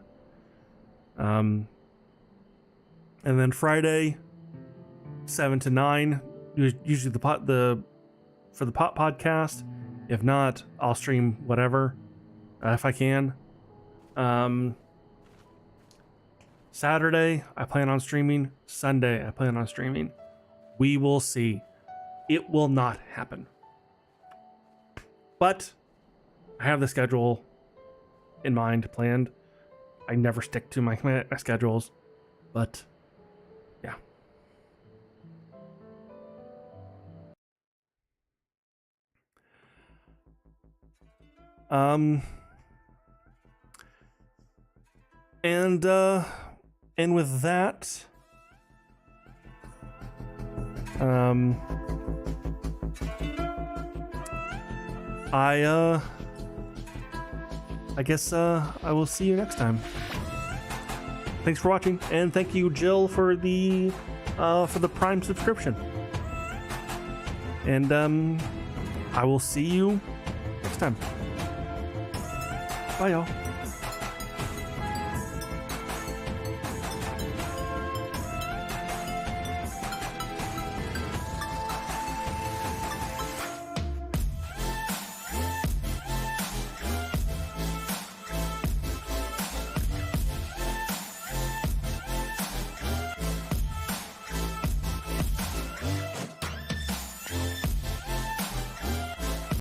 And then Friday 7 to 9, usually for the podcast. If not, I'll stream whatever if I can. Saturday, I plan on streaming. Sunday, I plan on streaming. We will see. It will not happen. But I have the schedule in mind, planned. I never stick to my schedules, but yeah. And with that, I guess I will see you next time. Thanks for watching, and thank you, Jill, for the Prime subscription. And I will see you next time. Bye, y'all.